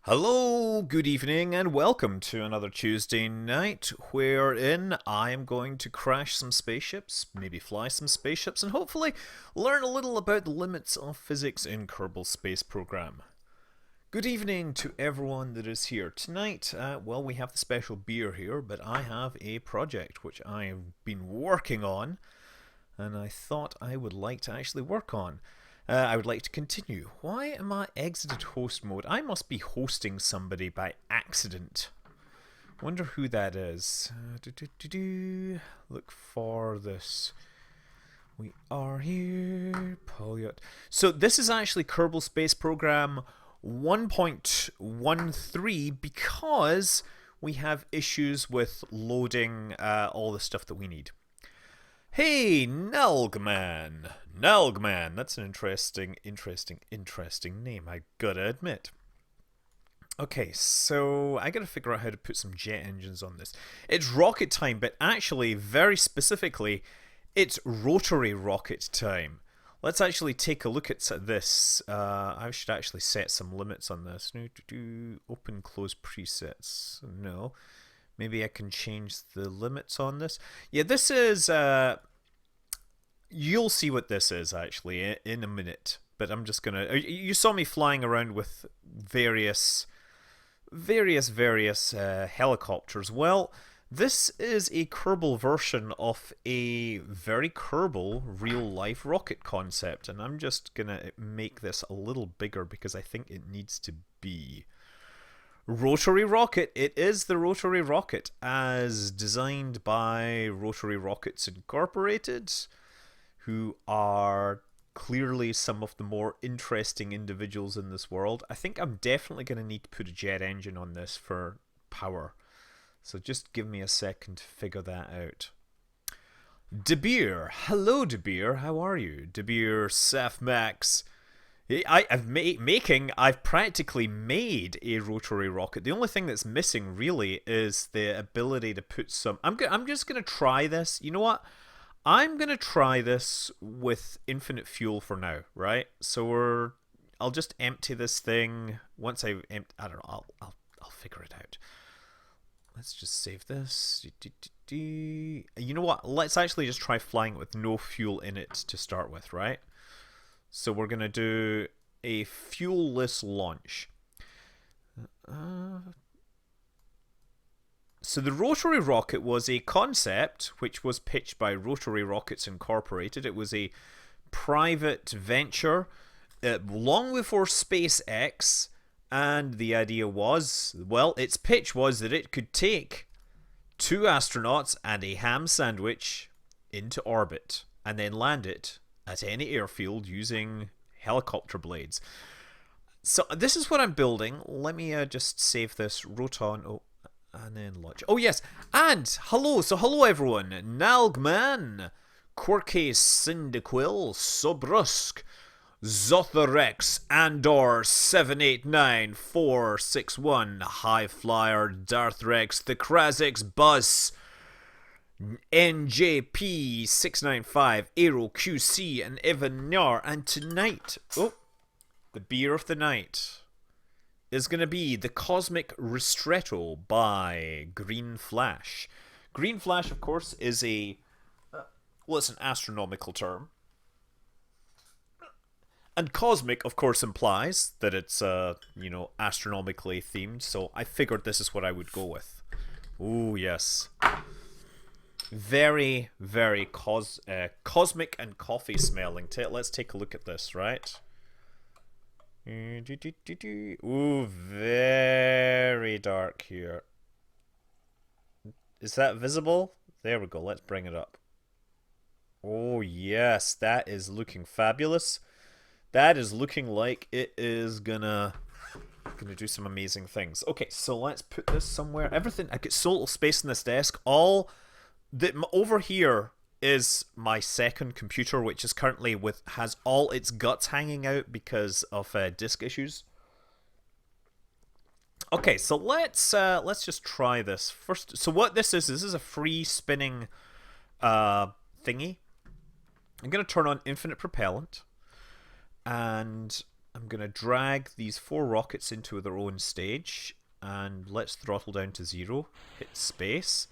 Hello, good evening, and welcome to another Tuesday night wherein I am going to crash some spaceships, maybe fly some spaceships, and hopefully learn a little about the limits of physics in Kerbal Space Program. Good evening to everyone that is here. Tonight, well, we have the special beer here, but I have a project which I have been working on, and I thought I would like to actually work on. I would like to continue. Why am I exited host mode? I must be hosting somebody by accident. Wonder who that is. Look for this. We are here. Polyot. So this is actually Kerbal Space Program 1.13 because we have issues with loading all the stuff that we need. Hey, Nalgman. Nalgman. That's an interesting name, I gotta admit. Okay, so I gotta figure out how to put some jet engines on this. It's rocket time, but actually, very specifically, it's rotary rocket time. Let's actually take a look at this. I should actually set some limits on this. Open, close presets. No. Maybe I can change the limits on this. Yeah, this is... you'll see what this is, actually, in a minute. But I'm just going to... You saw me flying around with various helicopters. Well, this is a Kerbal version of a very Kerbal real-life rocket concept. And I'm just going to make this a little bigger because I think it needs to be... Rotary rocket. It is the rotary rocket as designed by Rotary Rockets Incorporated, who are clearly some of the more interesting individuals in this world. I think I'm definitely going to need to put a jet engine on this for power. So just give me a second to figure that out. De Hello, De How are you? De Saf Max. I've practically made a rotary rocket. The only thing that's missing really is the ability to put some... I'm just going to try this. You know what? I'm going to try this with infinite fuel for now, right? So I'll just empty this thing. Once I don't know, I'll figure it out. Let's just save this. You know what? Let's actually just try flying it with no fuel in it to start with, right? So we're going to do a fuel-less launch. So the rotary rocket was a concept which was pitched by Rotary Rockets Incorporated. It was a private venture long before SpaceX. And the idea was, well, its pitch was that it could take 2 astronauts and a ham sandwich into orbit and then land it at any airfield using helicopter blades. So this is what I'm building. Let me just save this. Roton. And then launch. Oh, yes. And hello. So hello, everyone. Nalgman. Quirky Cyndaquil. Sobrusk. Zotharex. Andor 789461. High Flyer. Darthrex. The Krazix Buzz. NJP 695, Aero QC, and Evan Nar. And tonight, the beer of the night is going to be the Cosmic Ristretto by Green Flash. Green Flash, of course, is it's an astronomical term. And cosmic, of course, implies that it's, astronomically themed. So I figured this is what I would go with. Ooh, yes. Very, very cosmic and coffee smelling. Let's take a look at this, right? Ooh, very dark here. Is that visible? There we go. Let's bring it up. Oh, yes. That is looking fabulous. That is looking like it is gonna do some amazing things. Okay, so let's put this somewhere. Everything. I get so little space on this desk. Over here is my second computer, which is currently has all its guts hanging out because of disk issues. Okay, so let's just try this first. So what this is a free spinning thingy. I'm gonna turn on infinite propellant, and I'm going to drag these 4 rockets into their own stage, and let's throttle down to 0. Hit space.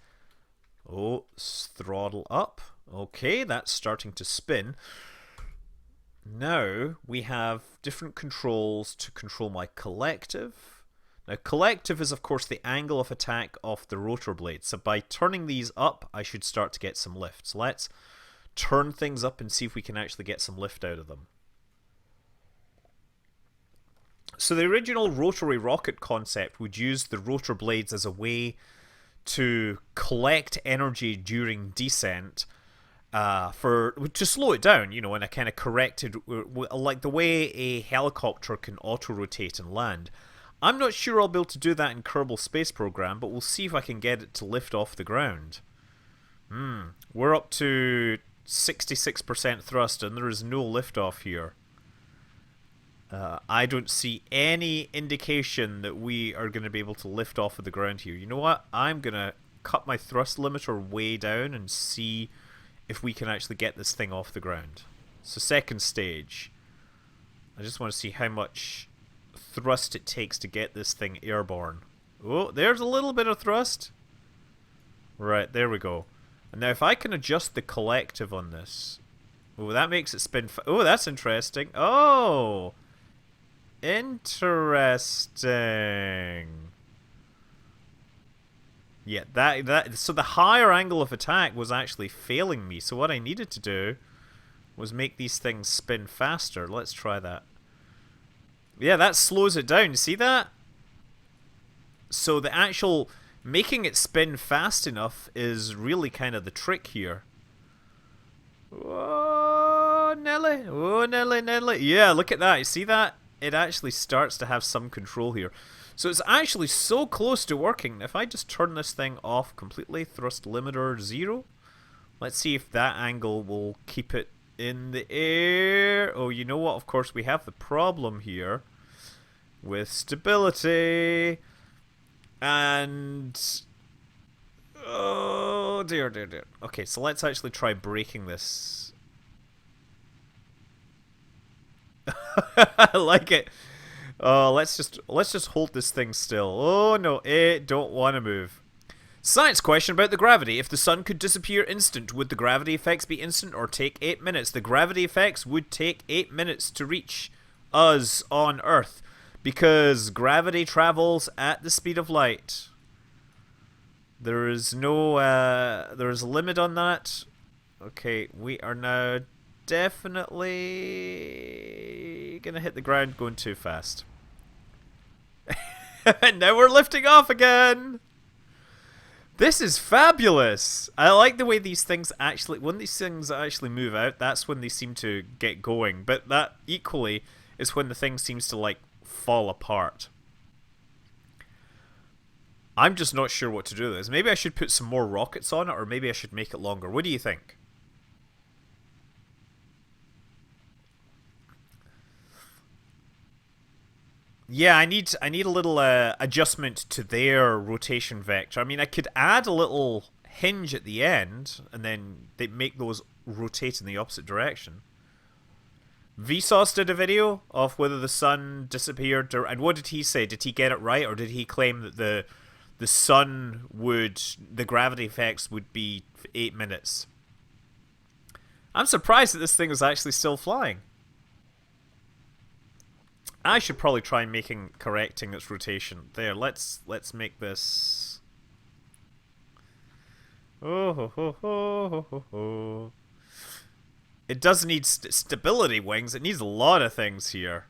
Oh, throttle up. Okay, that's starting to spin. Now we have different controls to control my collective. Now, collective is, of course, the angle of attack of the rotor blades. So by turning these up, I should start to get some lift. So let's turn things up and see if we can actually get some lift out of them. So the original rotary rocket concept would use the rotor blades as a way to collect energy during descent, to slow it down, you know, in a kind of corrected, like the way a helicopter can auto-rotate and land. I'm not sure I'll be able to do that in Kerbal Space Program, but we'll see if I can get it to lift off the ground. We're up to 66% thrust, and there is no liftoff here. I don't see any indication that we are going to be able to lift off of the ground here. You know what? I'm going to cut my thrust limiter way down and see if we can actually get this thing off the ground. So second stage. I just want to see how much thrust it takes to get this thing airborne. Oh, there's a little bit of thrust. Right, there we go. And now if I can adjust the collective on this. Oh, that makes it spin. Oh, that's interesting. Oh! Interesting. Yeah, so the higher angle of attack was actually failing me. So what I needed to do was make these things spin faster. Let's try that. Yeah, that slows it down. See that? So the actual making it spin fast enough is really kind of the trick here. Oh, Nelly. Oh, Nelly, Nelly. Yeah, look at that. You see that? It actually starts to have some control here. So it's actually so close to working. If I just turn this thing off completely, thrust limiter 0. Let's see if that angle will keep it in the air. Oh, you know what? Of course, we have the problem here with stability. And... oh, dear, dear, dear. Okay, so let's actually try breaking this. I like it. Let's just hold this thing still. Oh no, it don't want to move. Science question about the gravity. If the sun could disappear instant, would the gravity effects be instant or take 8 minutes? The gravity effects would take 8 minutes to reach us on Earth because gravity travels at the speed of light. There is no there is a limit on that. Okay, we are now definitely gonna hit the ground going too fast. And now we're lifting off again. This is fabulous. I like the way these things actually, when these things actually move out, that's when they seem to get going. But that equally is when the thing seems to like fall apart. I'm just not sure what to do with this. Maybe I should put some more rockets on it, or maybe I should make it longer. What do you think? Yeah, I need a little adjustment to their rotation vector. I mean, I could add a little hinge at the end, and then they make those rotate in the opposite direction. Vsauce did a video of whether the sun disappeared, and what did he say? Did he get it right, or did he claim that the sun would, the gravity effects would be 8 minutes? I'm surprised that this thing is actually still flying. I should probably try correcting its rotation. There, let's make this. Oh ho ho ho ho ho. It does need stability wings. It needs a lot of things here.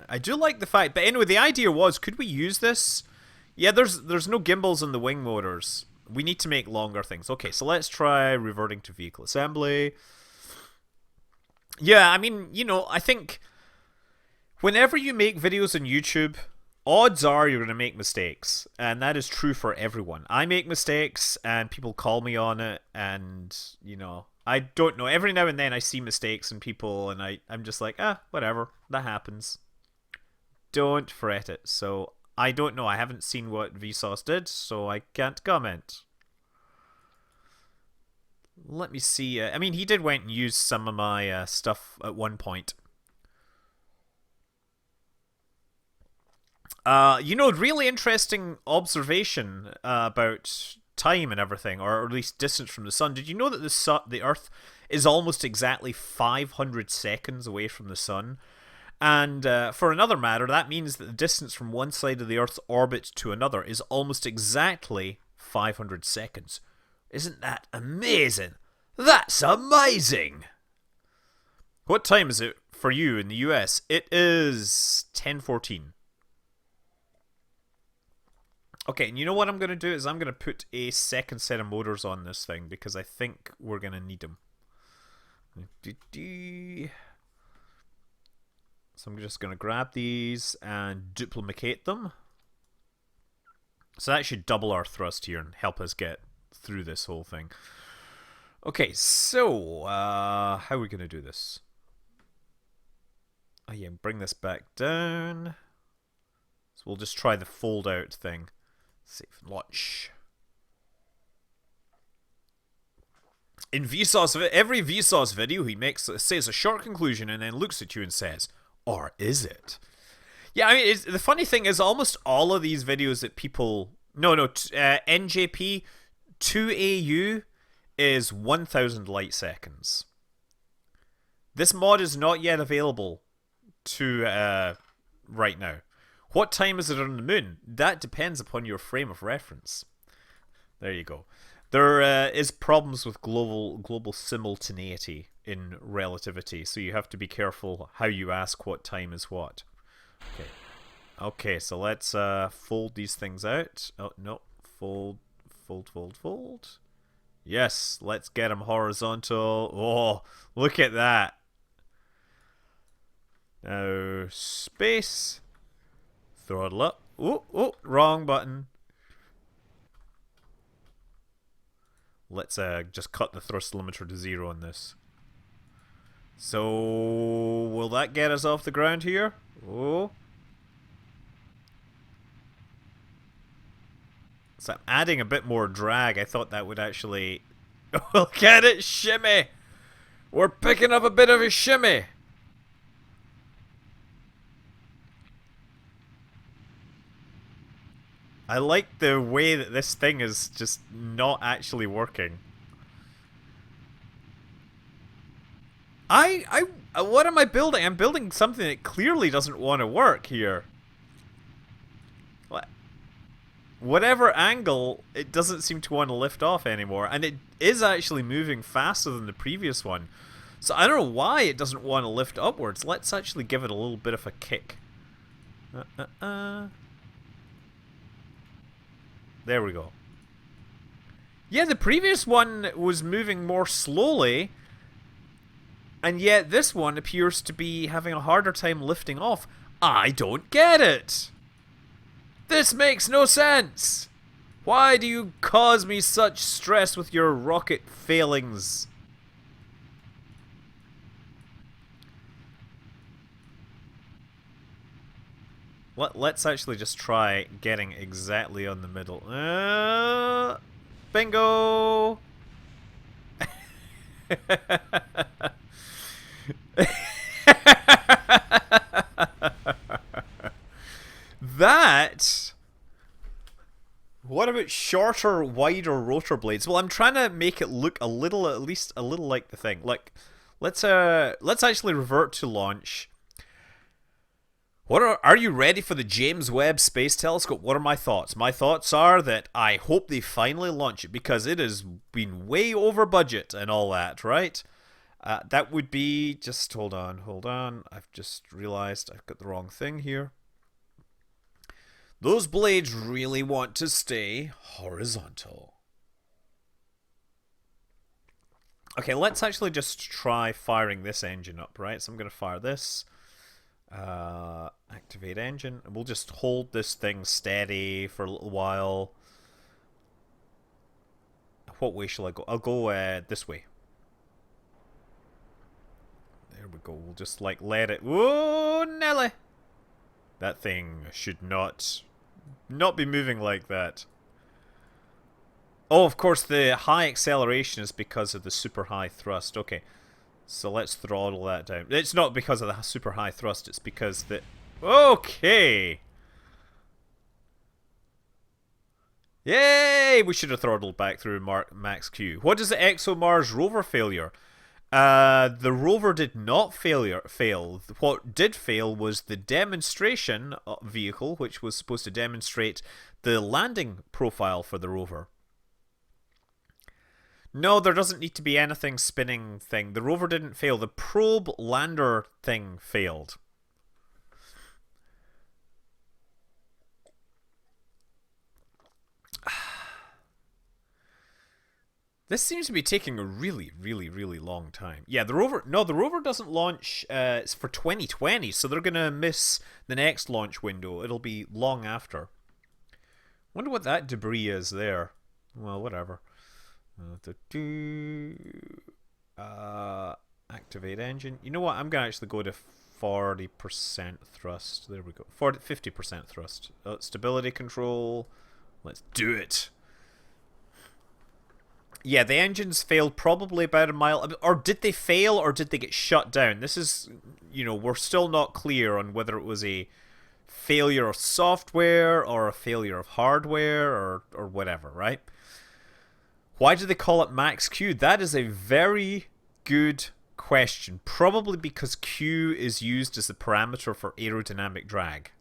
I do like the fact, but anyway, the idea was, could we use this? Yeah, there's no gimbals in the wing motors. We need to make longer things. Okay, so let's try reverting to vehicle assembly. Yeah, I mean, you know, I think whenever you make videos on YouTube, odds are you're going to make mistakes. And that is true for everyone. I make mistakes and people call me on it. And, you know, I don't know. Every now and then I see mistakes in people and I'm just like, whatever. That happens. Don't fret it. So, I don't know. I haven't seen what Vsauce did, so I can't comment. Let me see. I mean, he did went and use some of my stuff at one point. Really interesting observation about time and everything, or at least distance from the sun. Did you know that the Earth is almost exactly 500 seconds away from the sun? And for another matter, that means that the distance from one side of the Earth's orbit to another is almost exactly 500 seconds. Isn't that amazing? That's amazing! What time is it for you in the US? It is 10:14. Okay, and you know what I'm going to do is I'm going to put a second set of motors on this thing because I think we're going to need them. So I'm just going to grab these and duplicate them. So that should double our thrust here and help us get through this whole thing. Okay, so how are we going to do this? Oh yeah, bring this back down. So we'll just try the fold out thing. Save and launch. In Vsauce, every Vsauce video he makes says a short conclusion and then looks at you and says, "Or is it?" Yeah, I mean, the funny thing is almost all of these videos that people... NJP 2AU is 1000 light seconds. This mod is not yet available to right now. What time is it on the moon? That depends upon your frame of reference. There you go. There is problems with global simultaneity in relativity, so you have to be careful how you ask what time is what. Okay. Okay, so let's fold these things out. Oh, no. Fold. Yes, let's get them horizontal. Oh, look at that. Now, space. Throttle up. Oh, wrong button. Let's just cut the thrust limiter to 0 on this. So, will that get us off the ground here? Oh. So I'm adding a bit more drag. I thought that would actually... Look at it shimmy! We're picking up a bit of a shimmy! I like the way that this thing is just not actually working. What am I building? I'm building something that clearly doesn't want to work here. Whatever angle, it doesn't seem to want to lift off anymore. And it is actually moving faster than the previous one. So I don't know why it doesn't want to lift upwards. Let's actually give it a little bit of a kick. There we go. Yeah, the previous one was moving more slowly, and yet this one appears to be having a harder time lifting off. I don't get it! This makes no sense! Why do you cause me such stress with your rocket failings? Let's actually just try getting exactly on the middle. Bingo! That... What about shorter, wider rotor blades? Well, I'm trying to make it look a little, at least a little like the thing. Like, let's actually revert to launch. Are you ready for the James Webb Space Telescope? What are my thoughts? My thoughts are that I hope they finally launch it because it has been way over budget and all that, right? That would be... Just hold on. I've just realized I've got the wrong thing here. Those blades really want to stay horizontal. Okay, let's actually just try firing this engine up, right? So I'm going to fire this. Activate engine. And we'll just hold this thing steady for a little while. What way shall I go? I'll go this way. There we go. We'll just like let it... Whoa, Nelly! That thing should not be moving like that. Oh, of course, the high acceleration is because of the super high thrust. Okay, so let's throttle that down. It's not because of the super high thrust, it's because the... Okay! Yay! We should have throttled back through max Q. What is the ExoMars rover failure? The rover did not fail. What did fail was the demonstration vehicle, which was supposed to demonstrate the landing profile for the rover. No, there doesn't need to be anything spinning thing. The rover didn't fail. The probe lander thing failed. This seems to be taking a really, really, really long time. Yeah, the rover... No, the rover doesn't launch... it's for 2020, so they're going to miss the next launch window. It'll be long after. Wonder what that debris is there. Well, whatever. Activate engine. You know what? I'm going to actually go to 40% thrust. There we go. 50% thrust. Stability control. Let's do it. Yeah, the engines failed probably about a mile. Or did they fail or did they get shut down? This is, we're still not clear on whether it was a failure of software or a failure of hardware or whatever, right? Why do they call it max Q? That is a very good question. Probably because Q is used as the parameter for aerodynamic drag.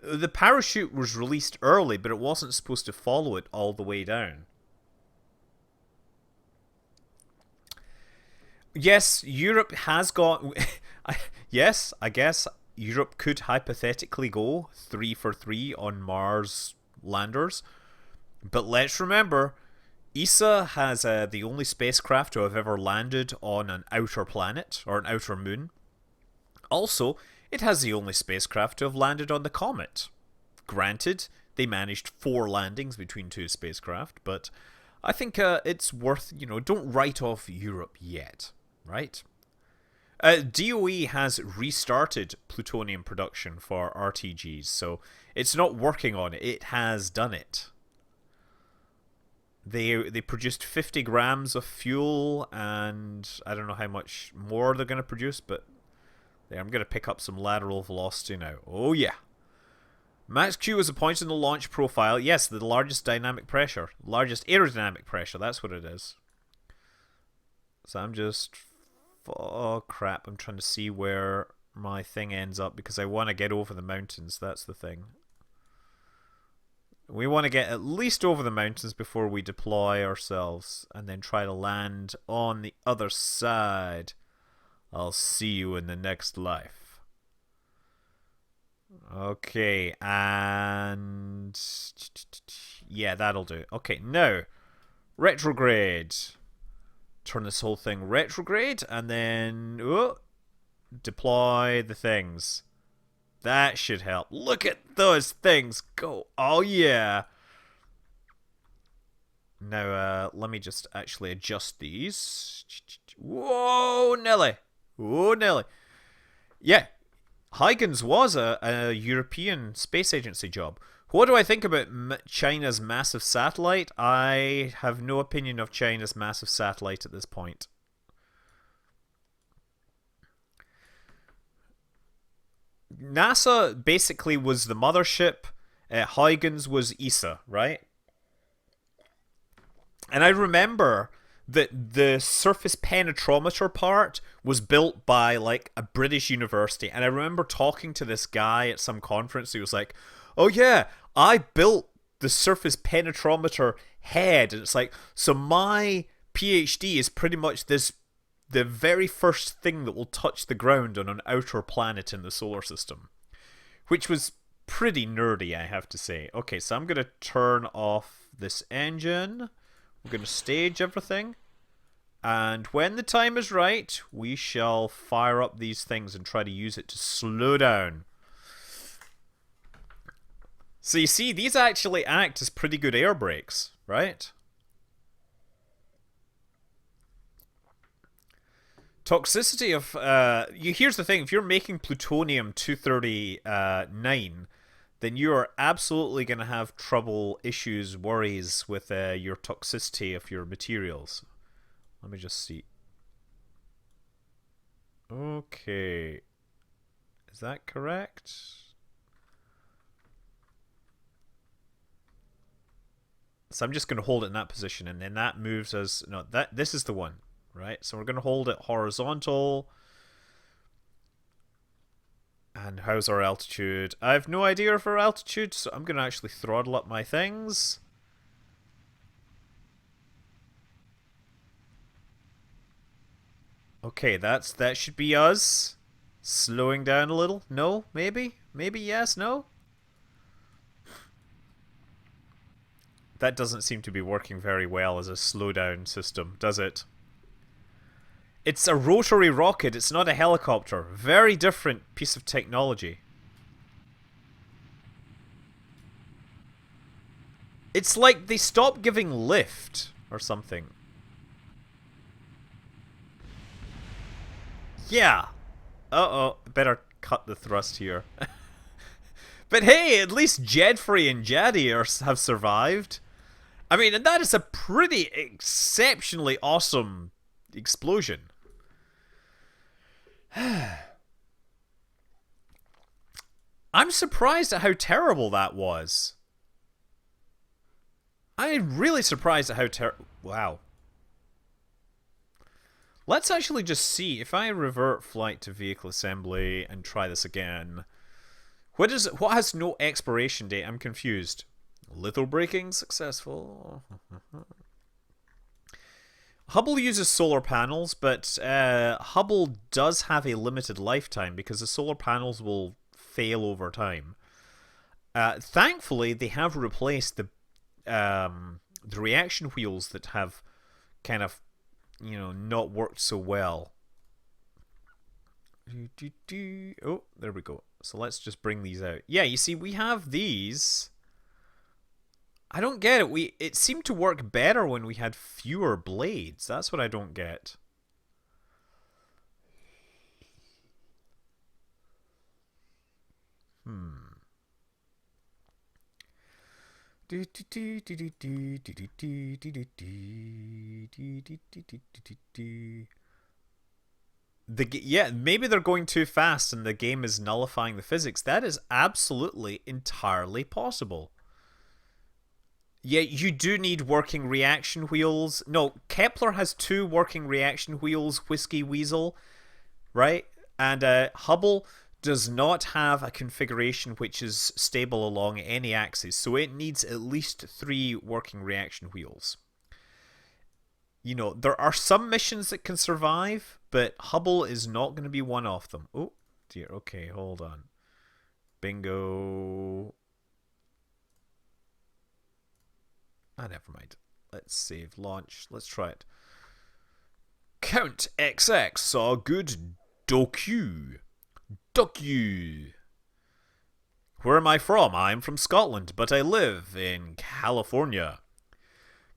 The parachute was released early, but it wasn't supposed to follow it all the way down. Yes, Europe has got... yes, I guess Europe could hypothetically go 3 for 3 on Mars landers. But let's remember, ESA has the only spacecraft to have ever landed on an outer planet, or an outer moon. Also, it has the only spacecraft to have landed on the comet. Granted, they managed 4 landings between 2 spacecraft, but I think it's worth, don't write off Europe yet, right? DOE has restarted plutonium production for RTGs, so it's not working on it, it has done it. They produced 50 grams of fuel, and I don't know how much more they're going to produce, but yeah, I'm going to pick up some lateral velocity now. Oh yeah. Max Q is a point in the launch profile. Yes, the largest dynamic pressure. Largest aerodynamic pressure, that's what it is. So I'm just... Oh crap, I'm trying to see where my thing ends up because I want to get over the mountains, that's the thing. We want to get at least over the mountains before we deploy ourselves and then try to land on the other side. I'll see you in the next life. Okay, and... yeah, that'll do. Okay, now, retrograde. Turn this whole thing retrograde and then deploy the things. That should help. Look at those things go. Oh, yeah. Now, let me just actually adjust these. Whoa, Nelly. Whoa, Nelly. Yeah, Huygens was a European Space Agency job. What do I think about China's massive satellite? I have no opinion of China's massive satellite at this point. NASA basically was the mothership. Huygens was ESA, right? And I remember that the surface penetrometer part was built by like a British university. And I remember talking to this guy at some conference. He was like, oh yeah, I built the surface penetrometer head. And it's like, so my PhD is pretty much the very first thing that will touch the ground on an outer planet in the solar system. Which was pretty nerdy, I have to say. Okay, so I'm going to turn off this engine. We're going to stage everything. And when the time is right, we shall fire up these things and try to use it to slow down. So you see, these actually act as pretty good air brakes, right? Toxicity of... here's the thing, if you're making plutonium-239, then you are absolutely going to have trouble, issues, worries with your toxicity of your materials. Let me just see. Okay. Is that correct? So I'm just going to hold it in that position, and then that moves us. No, this is the one, right? So we're going to hold it horizontal. And how's our altitude? I have no idea of our altitude, so I'm going to actually throttle up my things. Okay, that should be us. Slowing down a little. No, maybe? Maybe yes, no? That doesn't seem to be working very well as a slowdown system, does it? It's a rotary rocket, it's not a helicopter. Very different piece of technology. It's like they stopped giving lift or something. Yeah. Uh-oh, better cut the thrust here. But hey, at least Jedfrey and Jaddy have survived. I mean, and that is a pretty exceptionally awesome explosion. I'm surprised at how terrible that was. I'm really surprised at how terrible... Wow. Let's actually just see. If I revert flight to vehicle assembly and try this again... What has no expiration date? I'm confused. Little braking successful. Hubble uses solar panels, but Hubble does have a limited lifetime because the solar panels will fail over time. Thankfully, they have replaced the reaction wheels that have kind of, not worked so well. Oh, there we go. So let's just bring these out. Yeah, you see, we have these. I don't get it. It seemed to work better when we had fewer blades. That's what I don't get. Yeah, maybe they're going too fast and the game is nullifying the physics. That is absolutely entirely possible. Yeah, you do need working reaction wheels. No, Kepler has 2 working reaction wheels, Whiskey Weasel, right? And Hubble does not have a configuration which is stable along any axis, so it needs at least 3 working reaction wheels. There are some missions that can survive, but Hubble is not going to be one of them. Oh, dear. Okay, hold on. Bingo. Never mind. Let's save launch. Let's try it. Count XX saw good doku. Doku. Where am I from? I'm from Scotland, but I live in California.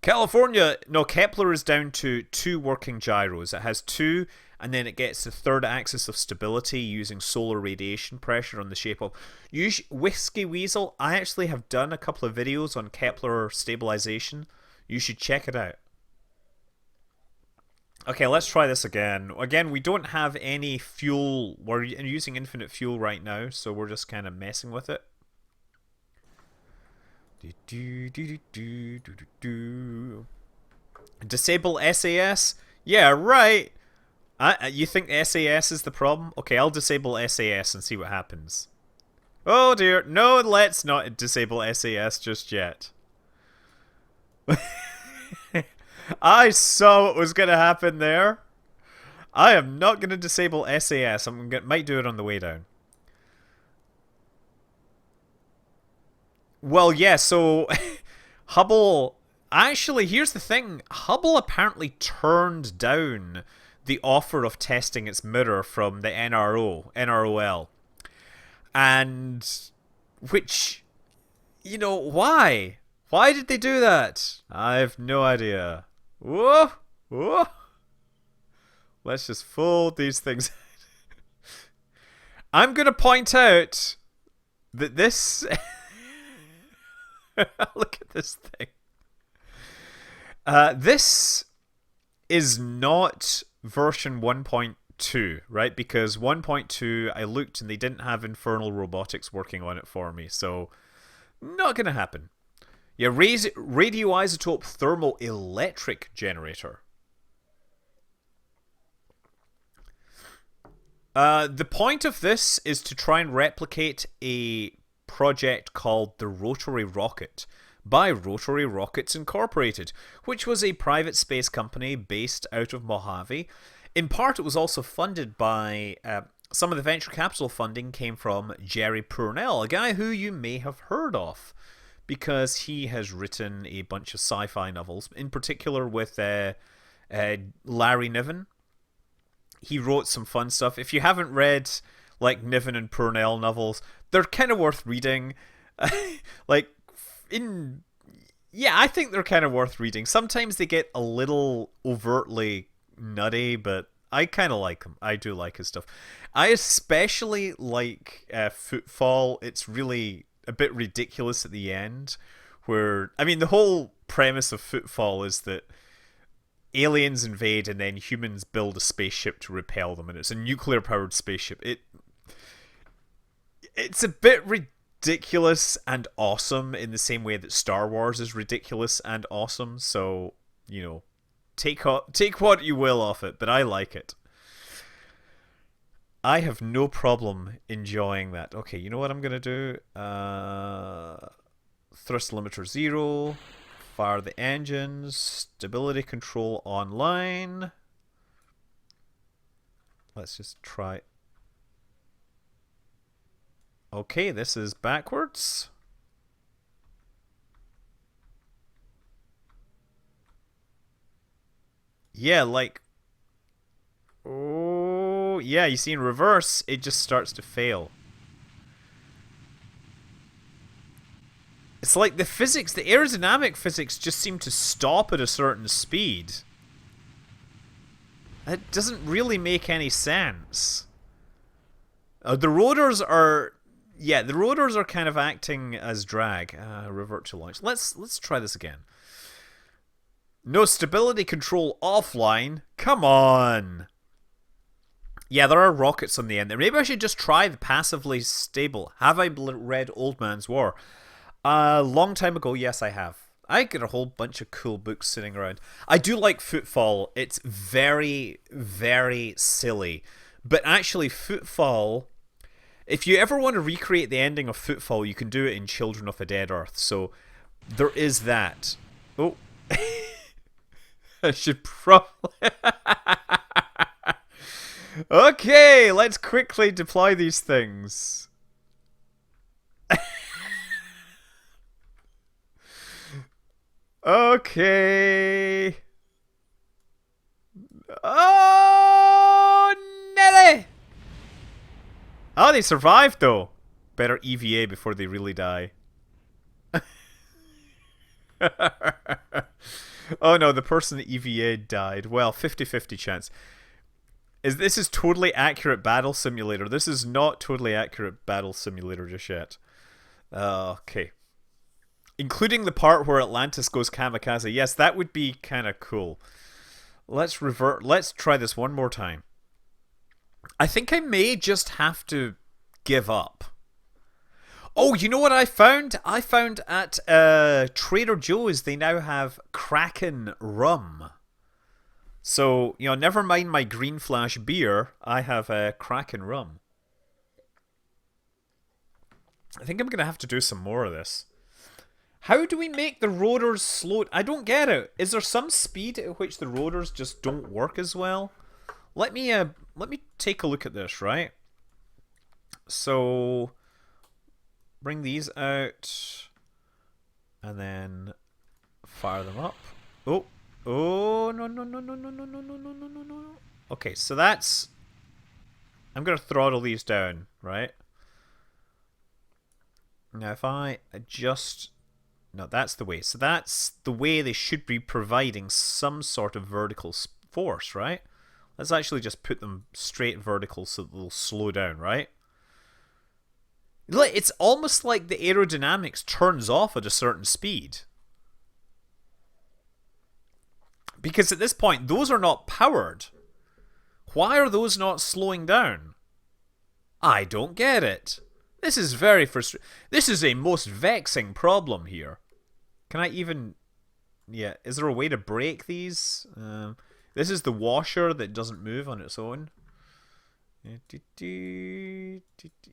No, Kepler is down to 2 working gyros. It has 2, and then it gets the 3rd axis of stability using solar radiation pressure on the shape of... Whiskey Weasel, I actually have done a couple of videos on Kepler stabilization. You should check it out. Okay, let's try this again. Again, we don't have any fuel. We're using infinite fuel right now, so we're just kind of messing with it. Disable SAS? Yeah, right. You think SAS is the problem? Okay, I'll disable SAS and see what happens. Oh dear. No, let's not disable SAS just yet. I saw what was going to happen there. I am not going to disable SAS. Might do it on the way down. Well, yeah, so Hubble... Actually, here's the thing. Hubble apparently turned down the offer of testing its mirror from the NROL. And... Which... why? Why did they do that? I have no idea. Whoa! Whoa! Let's just fold these things. I'm going to point out that this... Look at this thing. This is not version 1.2, right? Because 1.2, I looked and they didn't have Infernal Robotics working on it for me, so not going to happen. Yeah, radioisotope thermoelectric generator. The point of this is to try and replicate a project called the Rotary Rocket by Rotary Rockets Incorporated, which was a private space company based out of Mojave. In part, it was also funded by some of the venture capital funding came from Jerry Pournelle, a guy who you may have heard of because he has written a bunch of sci-fi novels, in particular with Larry Niven. He wrote some fun stuff. If you haven't read like Niven and Pournelle novels, they're kind of worth reading. like I think they're kind of worth reading. Sometimes they get a little overtly nutty, but I kind of like them. I do like his stuff. I especially like Footfall. It's really a bit ridiculous at the end, where I mean the whole premise of Footfall is that aliens invade and then humans build a spaceship to repel them, and it's a nuclear powered spaceship. It's a bit ridiculous and awesome in the same way that Star Wars is ridiculous and awesome, so take what you will off it, but I like it. I have no problem enjoying that. Okay, you know what I'm gonna do? Thrust limiter 0. Fire the engines. Stability control online. Let's just try. Okay, this is backwards. Yeah, like... Oh, yeah, you see in reverse, it just starts to fail. It's like the physics, the aerodynamic physics just seem to stop at a certain speed. That doesn't really make any sense. The rotors are... Yeah, the rotors are kind of acting as drag. Revert to launch. Let's try this again. No stability control offline. Come on. Yeah, there are rockets on the end there. Maybe I should just try the passively stable. Have I read Old Man's War? A long time ago, yes, I have. I got a whole bunch of cool books sitting around. I do like Footfall. It's very, very silly. But actually, Footfall... If you ever want to recreate the ending of Footfall, you can do it in Children of a Dead Earth. So, there is that. Oh. I should probably... Okay, let's quickly deploy these things. Okay. Oh, Nelly! Oh, they survived though. Better EVA before they really die. Oh no, the person that EVA died. Well, 50-50 chance. This is totally accurate battle simulator. This is not totally accurate battle simulator just yet. Okay. Including the part where Atlantis goes kamikaze. Yes, that would be kind of cool. Let's try this one more time. I think I may just have to give up. Oh, you know what I found? I found at Trader Joe's they now have Kraken rum. So, never mind my Green Flash beer, I have Kraken rum. I think I'm going to have to do some more of this. How do we make the rotors slow? I don't get it. Is there some speed at which the rotors just don't work as well? Let me take a look at this, right? So, bring these out, and then fire them up. Oh, no. Okay, so that's... I'm going to throttle these down, right? Now if I adjust... No, that's the way. So that's the way they should be providing some sort of vertical force, right? Let's actually just put them straight vertical so that they'll slow down, right? It's almost like the aerodynamics turns off at a certain speed. Because at this point, those are not powered. Why are those not slowing down? I don't get it. This is very frustrating. This is a most vexing problem here. Can I even... Yeah, is there a way to break these? This is the washer that doesn't move on its own.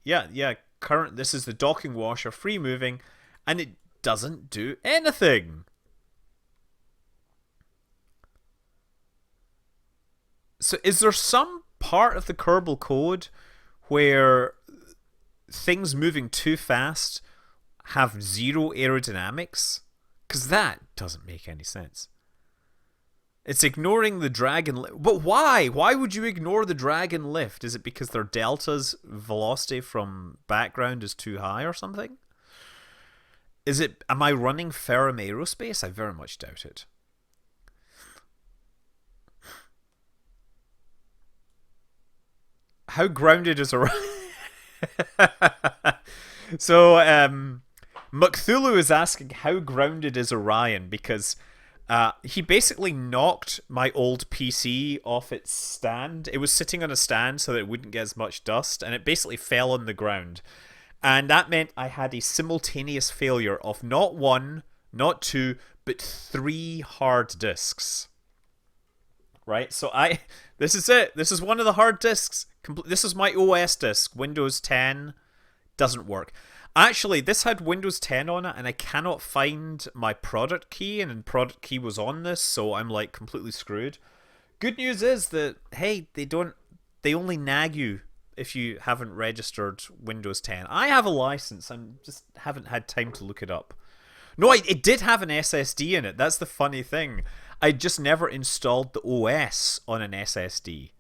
Yeah, current. This is the docking washer, free moving, and it doesn't do anything. So is there some part of the Kerbal code where things moving too fast have zero aerodynamics? Because that doesn't make any sense. It's ignoring the drag and lift. But why? Why would you ignore the drag and lift? Is it because their delta's velocity from background is too high or something? Is it... Am I running Ferrum Aerospace? I very much doubt it. How grounded is Orion? So, McThulu is asking how grounded is Orion, because he basically knocked my old PC off its stand. It was sitting on a stand so that it wouldn't get as much dust, and it basically fell on the ground. And that meant I had a simultaneous failure of not one, not two, but 3 hard disks. Right? So this is it. This is one of the hard disks. This is my OS disk. Windows 10 doesn't work. Actually, this had Windows 10 on it, and I cannot find my product key, and product key was on this, so I'm like completely screwed. Good news is that, hey, they only nag you if you haven't registered Windows 10. I have a license, I just haven't had time to look it up. No, it did have an SSD in it. That's the funny thing. I just never installed the OS on an SSD.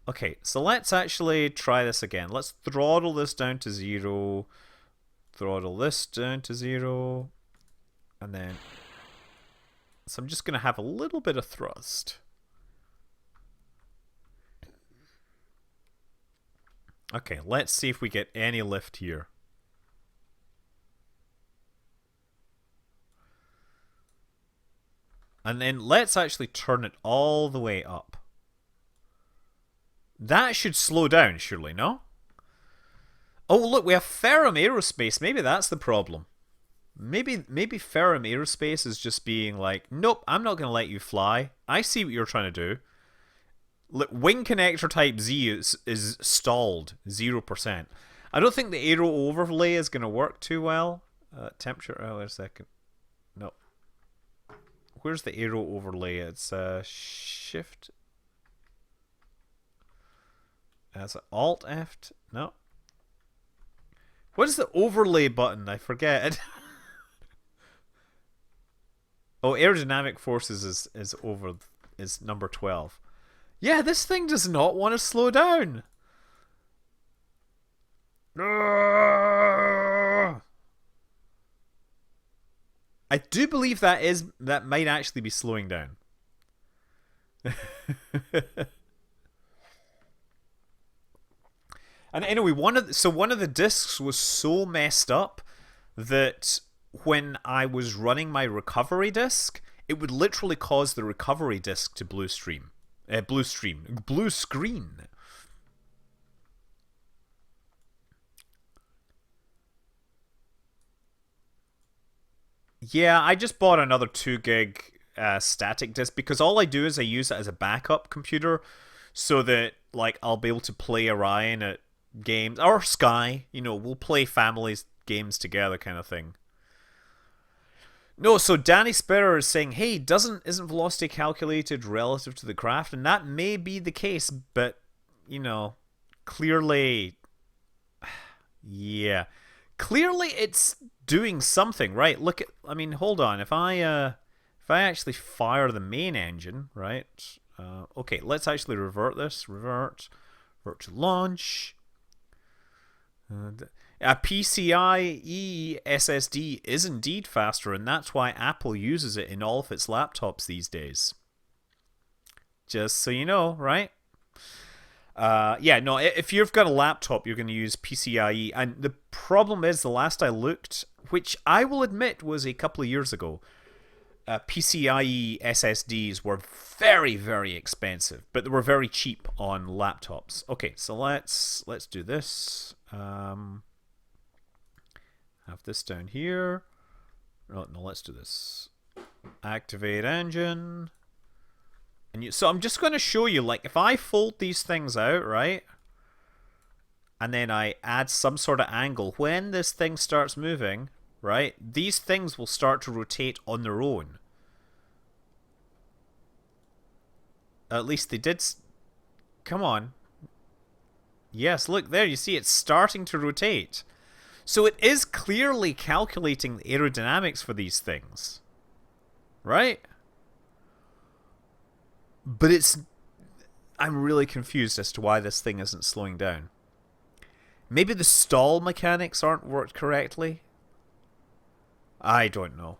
Okay, so let's actually try this again. Let's throttle this down to 0. Throttle this down to 0. And then... So I'm just going to have a little bit of thrust. Okay, let's see if we get any lift here. And then let's actually turn it all the way up. That should slow down, surely, no? Oh, look, we have Ferrum Aerospace. Maybe that's the problem. Maybe Ferrum Aerospace is just being like, nope, I'm not going to let you fly. I see what you're trying to do. Look, wing connector type Z is stalled, 0%. I don't think the aero overlay is going to work too well. Temperature, oh, wait a second. No. Where's the aero overlay? It's shift. That's Alt F. No. What is the overlay button? I forget. Oh, aerodynamic forces is number 12. Yeah, this thing does not want to slow down. I do believe that might actually be slowing down. And anyway, one of the discs was so messed up that when I was running my recovery disk, it would literally cause the recovery disk to blue screen. Yeah, I just bought another 2 gig static disk because all I do is I use it as a backup computer so that like I'll be able to play Orion at games or Sky, you know, we'll play families games together kind of thing. No, so Danny Sperrer is saying, hey, isn't velocity calculated relative to the craft? And that may be the case, but you know, clearly yeah. Clearly it's doing something, right? Look at, I mean, hold on. If I actually fire the main engine, right? Okay, let's actually revert this. Revert to launch. A PCIe SSD is indeed faster, and that's why Apple uses it in all of its laptops these days. Just so you know, right? Yeah, no, if you've got a laptop, you're going to use PCIe. And the problem is, the last I looked, which I will admit was a couple of years ago, PCIe SSDs were very, very expensive, but they were very cheap on laptops. Okay, so let's do this. Have this down here. Oh, no, let's do this. Activate engine. So I'm just going to show you, like, if I fold these things out, right? And then I add some sort of angle. When this thing starts moving, right? These things will start to rotate on their own. At least they did. Come on. Yes, look there. You see it's starting to rotate. So it is clearly calculating the aerodynamics for these things. Right? But I'm really confused as to why this thing isn't slowing down. Maybe the stall mechanics aren't worked correctly? I don't know.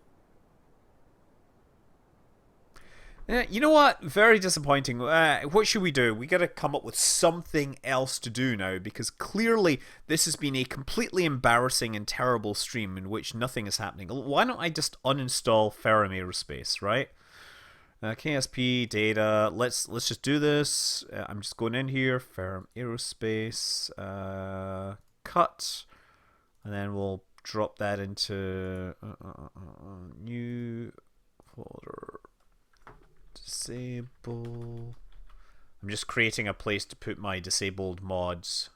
You know what? Very disappointing. What should we do? We gotta come up with something else to do now, because clearly this has been a completely embarrassing and terrible stream in which nothing is happening. Why don't I just uninstall Ferrum Aerospace, right? KSP data. Let's just do this. I'm just going in here. Ferrum Aerospace. Cut, and then we'll drop that into new folder. Disable. I'm just creating a place to put my disabled mods.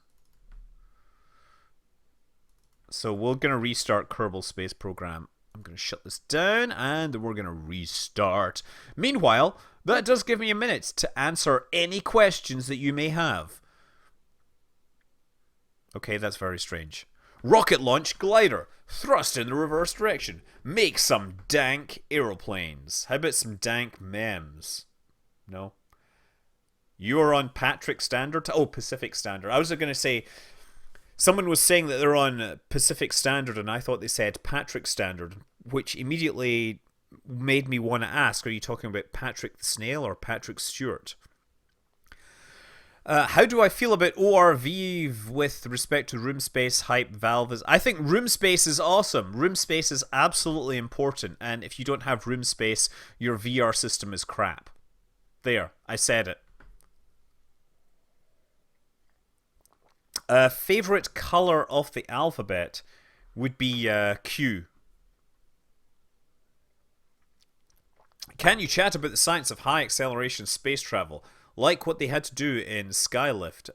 So we're going to restart Kerbal Space Program. I'm going to shut this down and we're going to restart. Meanwhile, that does give me a minute to answer any questions that you may have. Okay, that's very strange. Rocket launch glider. Thrust in the reverse direction. Make some dank aeroplanes. How about some dank memes? No? You are on Patrick Standard? Oh, Pacific Standard. I was going to say, someone was saying that they're on Pacific Standard, and I thought they said Patrick Standard, which immediately made me want to ask, are you talking about Patrick the Snail or Patrick Stewart? How do I feel about ORV with respect to room space hype Valve? I think room space is awesome. Room space is absolutely important, and if you don't have room space, your VR system is crap. There, I said it. Favorite color of the alphabet would be Q. Can you chat about the science of high acceleration space travel? Like what they had to do in Skylift.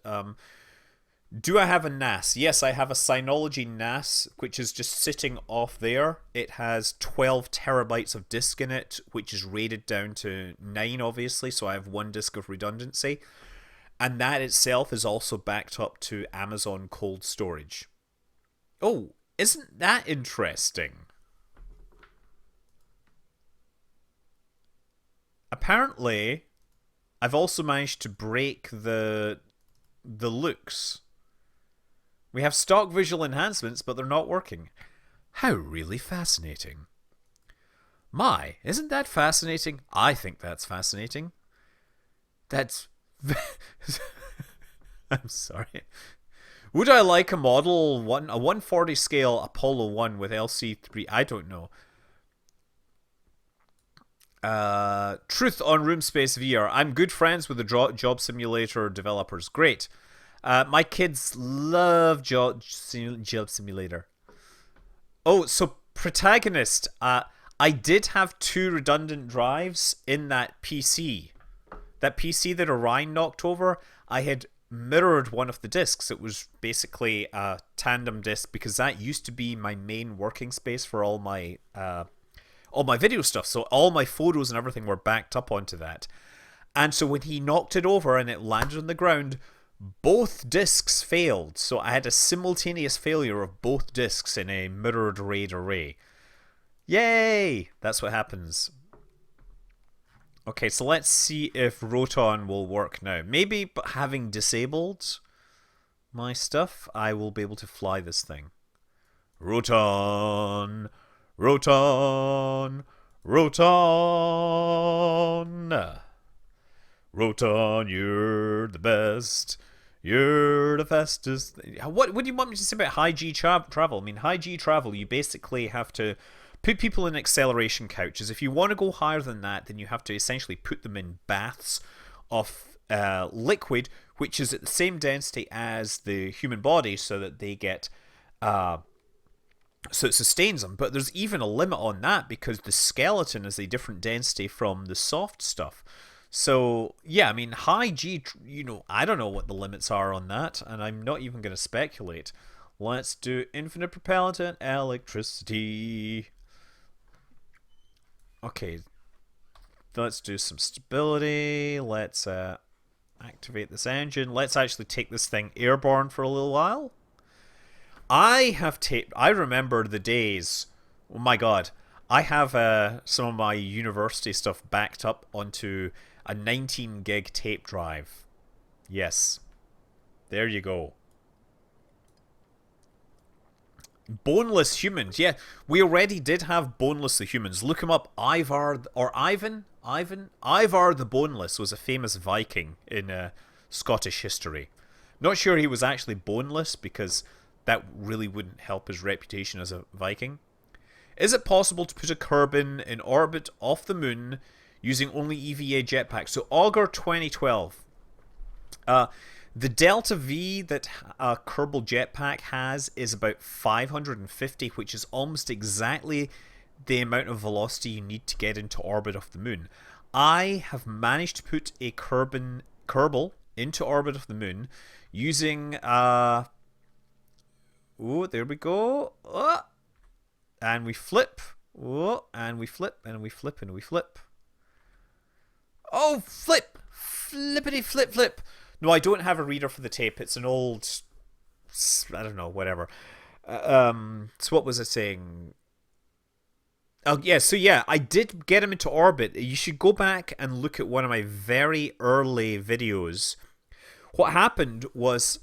Do I have a NAS? Yes, I have a Synology NAS, which is just sitting off there. It has 12 terabytes of disk in it, which is rated down to 9, obviously, so I have 1 disk of redundancy. And that itself is also backed up to Amazon cold storage. Oh, isn't that interesting? Apparently, I've also managed to break the looks. We have stock visual enhancements, but they're not working. How really fascinating. My, isn't that fascinating? I think that's fascinating. That's... I'm sorry. Would I like a model, a 140 scale Apollo 1 with LC3? I don't know. Truth on Room Space VR. I'm good friends with the job simulator developers. Great. My kids love job simulator. Oh, so Protagonist. I did have 2 redundant drives in that PC. That PC that Orion knocked over, I had mirrored one of the discs. It was basically a tandem disc because that used to be my main working space for all my video stuff. So all my photos and everything were backed up onto that. And so when he knocked it over and it landed on the ground, both discs failed. So I had a simultaneous failure of both discs in a mirrored RAID array. Yay! That's what happens. Okay, so let's see if Roton will work now. Maybe having disabled my stuff, I will be able to fly this thing. Roton! Roton! Roton! Roton, you're the best. You're the fastest. What do you want me to say about high G travel? I mean, high G travel, you basically have to put people in acceleration couches. If you want to go higher than that, then you have to essentially put them in baths of liquid, which is at the same density as the human body, so that they get so it sustains them. But there's even a limit on that because the skeleton is a different density from the soft stuff. So, yeah, I mean, high G, I don't know what the limits are on that, and I'm not even going to speculate. Let's do infinite propellant and electricity. Okay, let's do some stability. Let's activate this engine. Let's actually take this thing airborne for a little while. I remember the days, oh my god, I have some of my university stuff backed up onto a 19 gig tape drive. Yes. There you go. Boneless humans. Yeah, we already did have boneless the humans. Look him up. Ivar or Ivan? Ivar the Boneless was a famous Viking in Scottish history. Not sure he was actually boneless because that really wouldn't help his reputation as a Viking. Is it possible to put a Kerbin in orbit off the moon using only EVA jetpacks? So Augur 2012. The delta V that a Kerbal jetpack has is about 550, which is almost exactly the amount of velocity you need to get into orbit of the moon. I have managed to put a Kerbal into orbit of the moon using oh, there we go. And we flip. Oh, and we flip, and we flip, and we flip. Oh, flip! Flippity flip flip. No, I don't have a reader for the tape. It's an old, I don't know, whatever. So what was I saying? Oh, yeah, so yeah, I did get him into orbit. You should go back and look at one of my very early videos. What happened was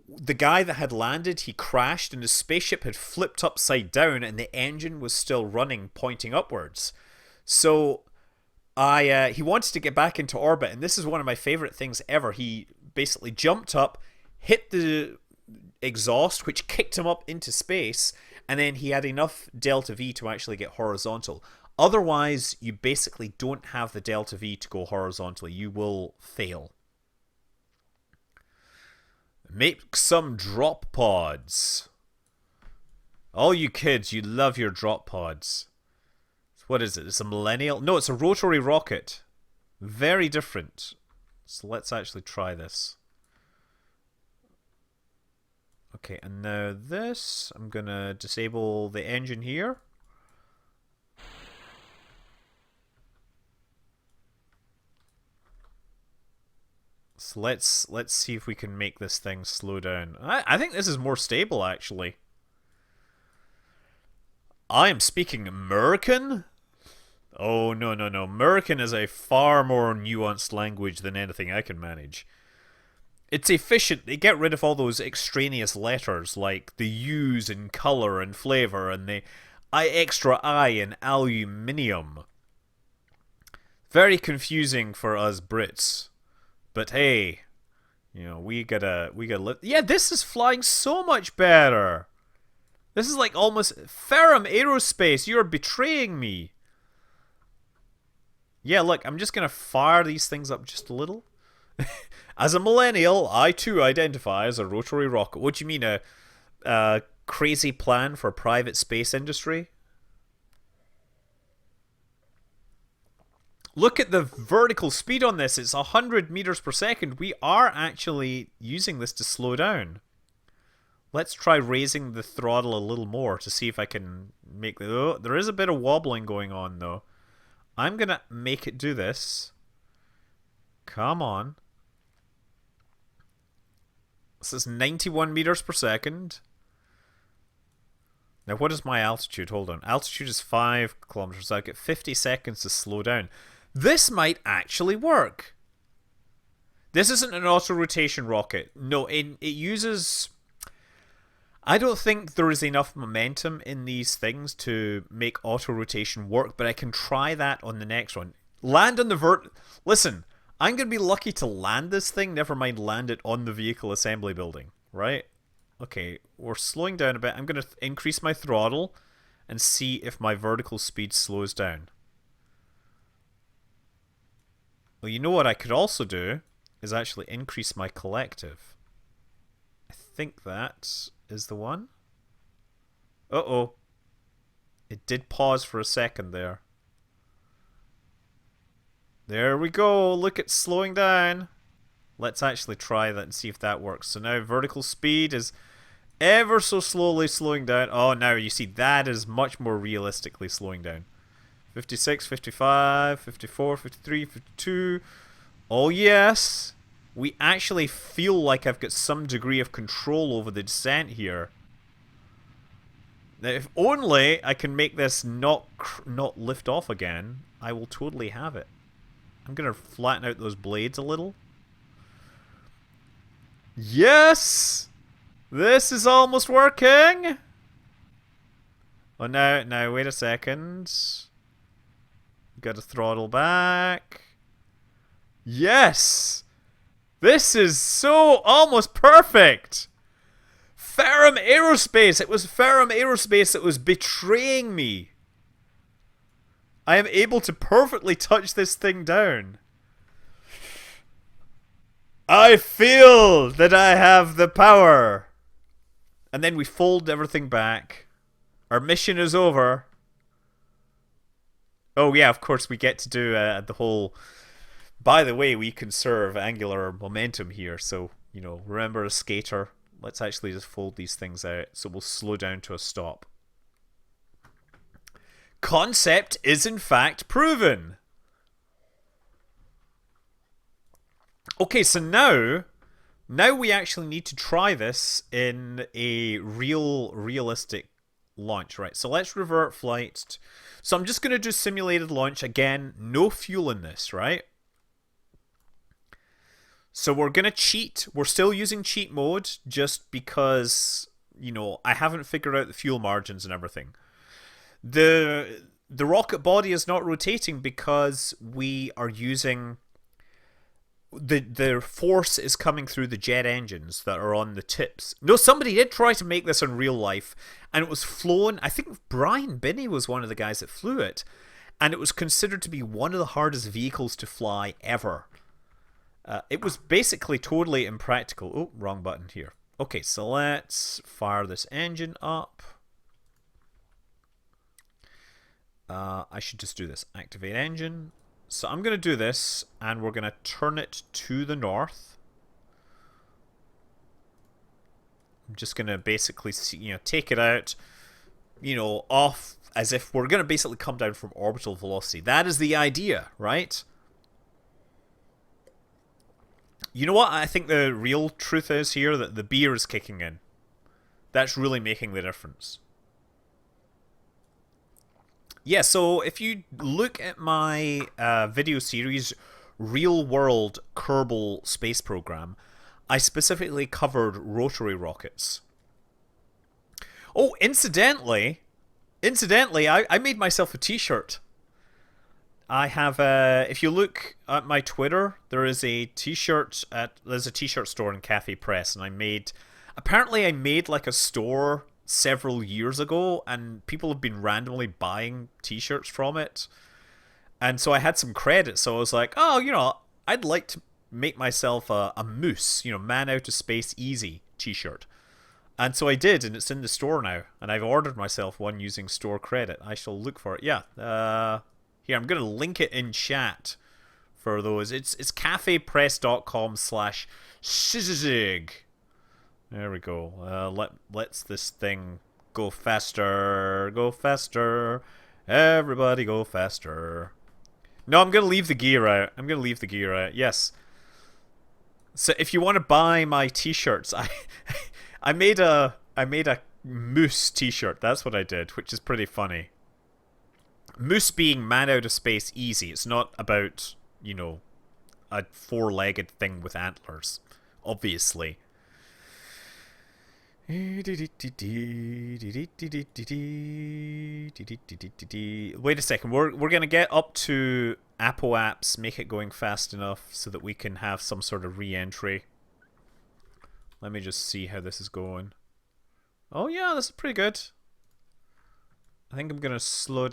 the guy that had landed, he crashed and his spaceship had flipped upside down and the engine was still running, pointing upwards. So he wanted to get back into orbit, and this is one of my favorite things ever. He basically jumped up, hit the exhaust, which kicked him up into space, and then he had enough delta V to actually get horizontal. Otherwise, you basically don't have the delta V to go horizontally. You will fail. Make some drop pods. All you kids, you love your drop pods. What is it? It's a millennial? No, it's a rotary rocket. Very different. So let's actually try this. Okay, and now this. I'm going to disable the engine here. So let's see if we can make this thing slow down. I think this is more stable, actually. I am speaking American? Oh, no. American is a far more nuanced language than anything I can manage. It's efficient. They get rid of all those extraneous letters like the U's in color and flavor and the extra I in aluminium. Very confusing for us Brits. But hey, we gotta live. Yeah, this is flying so much better. This is like almost Ferrum Aerospace. You're betraying me. Yeah, look, I'm just gonna fire these things up just a little. As a millennial, I too identify as a rotary rocket. What do you mean, a crazy plan for private space industry? Look at the vertical speed on this. It's 100 meters per second. We are actually using this to slow down. Let's try raising the throttle a little more to see if I can make the... Oh, there is a bit of wobbling going on, though. I'm going to make it do this. Come on. This is 91 meters per second. Now, what is my altitude? Hold on. Altitude is 5 kilometers. I get 50 seconds to slow down. This might actually work. This isn't an auto-rotation rocket. No, it uses... I don't think there is enough momentum in these things to make auto-rotation work, but I can try that on the next one. Land on the Listen, I'm going to be lucky to land this thing, never mind land it on the vehicle assembly building, right? Okay, we're slowing down a bit. I'm going to increase my throttle and see if my vertical speed slows down. Well, you know what I could also do is actually increase my collective. I think that is the one. Uh-oh. It did pause for a second there. There we go. Look, it's slowing down. Let's actually try that and see if that works. So now vertical speed is ever so slowly slowing down. Oh, now you see that is much more realistically slowing down. 56, 55, 54, 53, 52. Oh, yes. We actually feel like I've got some degree of control over the descent here. Now, if only I can make this not lift off again, I will totally have it. I'm going to flatten out those blades a little. Yes! This is almost working! Oh, now, wait a second. Got to throttle back. Yes! This is so almost perfect! Ferrum Aerospace! It was Ferrum Aerospace that was betraying me. I am able to perfectly touch this thing down. I feel that I have the power. And then we fold everything back. Our mission is over. Oh yeah, of course we get to do the whole... By the way, we conserve angular momentum here, so, you know, remember a skater. Let's actually just fold these things out, so we'll slow down to a stop. Concept is in fact proven. Okay, so now we actually need to try this in a realistic launch, right? So let's revert flight. So I'm just going to do simulated launch again. No fuel in this, right? So we're going to cheat. We're still using cheat mode just because, you know, I haven't figured out the fuel margins and everything. The rocket body is not rotating because we are using... The force is coming through the jet engines that are on the tips. No, somebody did try to make this in real life, and it was flown. I think Brian Binney was one of the guys that flew it, and it was considered to be one of the hardest vehicles to fly ever. It was basically totally impractical. Oh, wrong button here. Okay, so let's fire this engine up. I should just do this. Activate engine. So I'm going to do this, and we're going to turn it to the north. I'm just going to basically, take it out, off as if we're going to basically come down from orbital velocity. That is the idea, right? You know what? I think the real truth is here that the beer is kicking in. That's really making the difference. Yeah, so if you look at my video series, Real World Kerbal Space Program, I specifically covered rotary rockets. Oh, incidentally, I made myself a t-shirt. I have if you look at my Twitter, there's a t-shirt store in Cafe Press, and apparently I made like a store several years ago, and people have been randomly buying t-shirts from it. And so I had some credit, so I was like, oh, I'd like to make myself a Moose, Man Out of Space Easy t-shirt. And so I did, and it's in the store now, and I've ordered myself one using store credit. I shall look for it. Yeah, here, I'm going to link it in chat for those. It's cafepress.com/shizig. There we go. Let's this thing go faster. Go faster. Everybody go faster. No, I'm going to leave the gear out. Yes. So if you want to buy my t-shirts, I made a Moose t-shirt. That's what I did, which is pretty funny. Moose being Man Out of Space Easy. It's not about, a four-legged thing with antlers. Obviously. Wait a second. We're gonna get up to Apple apps, make it going fast enough so that we can have some sort of re-entry. Let me just see how this is going. Oh yeah, this is pretty good. I think I'm gonna slow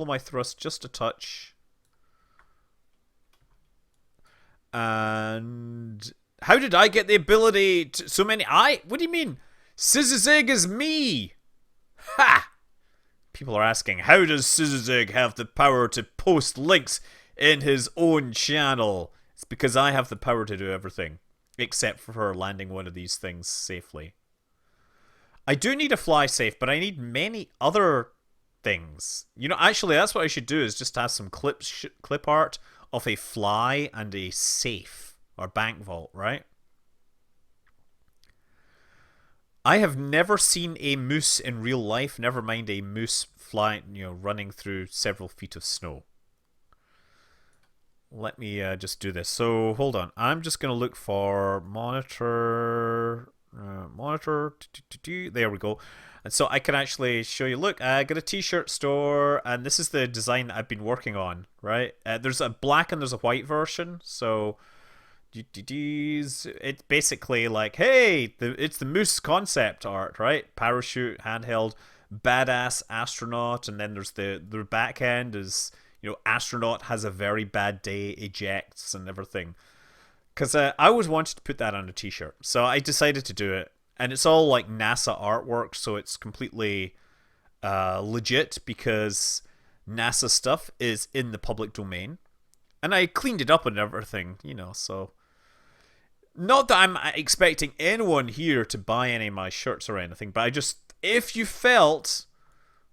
my thrust just a touch. And how did I get the ability to so many? What do you mean? Scissorzig is me. Ha! People are asking, how does Scissorzig have the power to post links in his own channel? It's because I have the power to do everything, except for her landing one of these things safely. I do need a fly safe, but I need many other things. You know, actually, that's what I should do, is just have some clip art of a fly and a safe, or bank vault, right? I have never seen a moose in real life, never mind a moose flying, running through several feet of snow. Let me just do this. So, hold on. I'm just going to look for monitor. There we go. And so I can actually show you, look, I got a t-shirt store, and this is the design that I've been working on, right? There's a black and there's a white version, so it's basically like, hey, it's the moose concept art, right? Parachute, handheld, badass astronaut, and then there's the back end is, astronaut has a very bad day, ejects and everything. Because I always wanted to put that on a t-shirt, so I decided to do it. And it's all like NASA artwork, so it's completely legit because NASA stuff is in the public domain. And I cleaned it up and everything, so... Not that I'm expecting anyone here to buy any of my shirts or anything, but I just... If you felt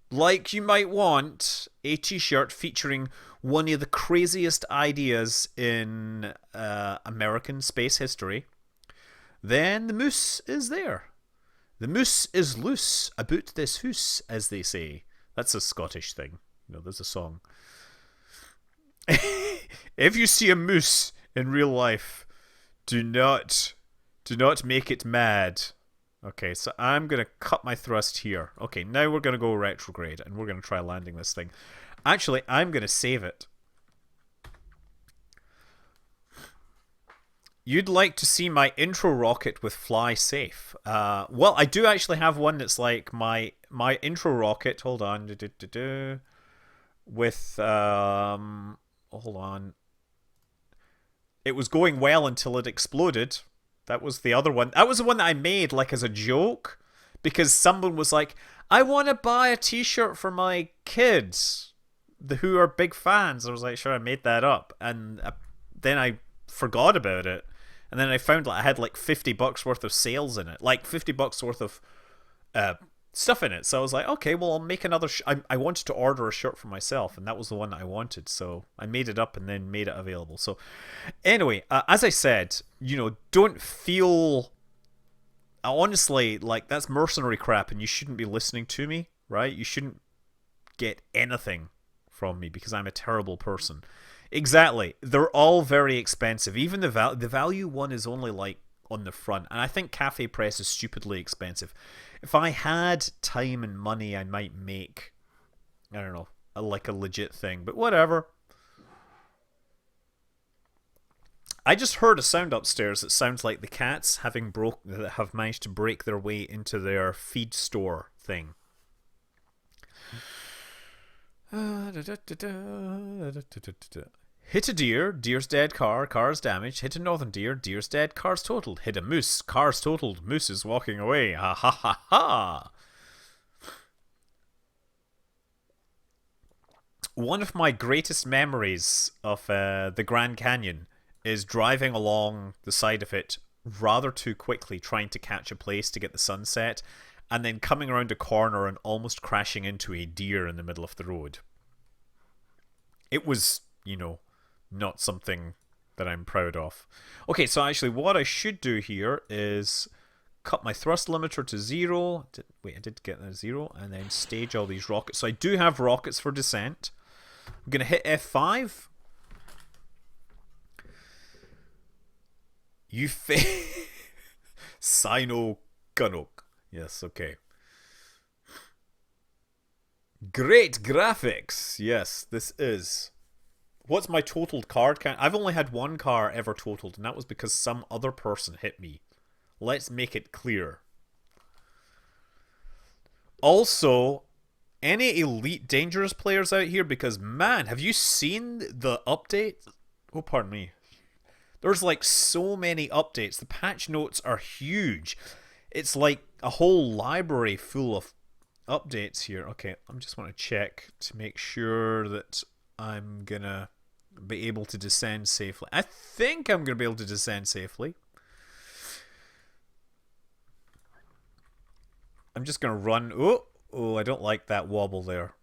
like you might want a t-shirt featuring one of the craziest ideas in American space history, then the moose is there. The moose is loose about this hoose, as they say. That's a Scottish thing. There's a song. If you see a moose in real life, do not make it mad. Okay, so I'm going to cut my thrust here. Okay, now we're going to go retrograde, and we're going to try landing this thing. Actually, I'm going to save it. You'd like to see my intro rocket with fly safe. Well, I do actually have one that's like my intro rocket. Hold on. With, hold on. It was going well until it exploded. That was the other one. That was the one that I made like as a joke. Because someone was like, I want to buy a t-shirt for my kids who are big fans. I was like, sure, I made that up. And then I forgot about it. And then I found I had like $50 worth of sales in it, like $50 worth of stuff in it. So I was like, okay, well, I'll make another. I wanted to order a shirt for myself, and that was the one that I wanted. So I made it up and then made it available. So anyway, as I said, don't feel honestly like that's mercenary crap, and you shouldn't be listening to me, right? You shouldn't get anything from me because I'm a terrible person. Exactly. They're all very expensive. Even the value one is only like on the front. And I think Cafe Press is stupidly expensive. If I had time and money, I might make, I don't know, like a legit thing. But whatever. I just heard a sound upstairs that sounds like the cats have managed to break their way into their feed store thing. Hit a deer, deer's dead, car's damaged. Hit a northern deer, deer's dead, car's totaled. Hit a moose, car's totaled, moose is walking away. Ha ha ha ha. One of my greatest memories of the Grand Canyon is driving along the side of it rather too quickly, trying to catch a place to get the sunset, and then coming around a corner and almost crashing into a deer in the middle of the road. It was, not something that I'm proud of. Okay, so actually what I should do here is cut my thrust limiter to 0. I did get that 0. And then stage all these rockets. So I do have rockets for descent. I'm going to hit F5. You Sino Kanok. Yes, okay. Great graphics. Yes, this is. What's my totaled card count? I've only had one car ever totaled, and that was because some other person hit me. Let's make it clear. Also, any Elite Dangerous players out here? Because, man, have you seen the update? Oh, pardon me. There's like so many updates. The patch notes are huge. It's like a whole library full of updates here. Okay, I just want to check to make sure that I'm gonna be able to descend safely. I think I'm gonna be able to descend safely. I'm just gonna run. Oh, I don't like that wobble there.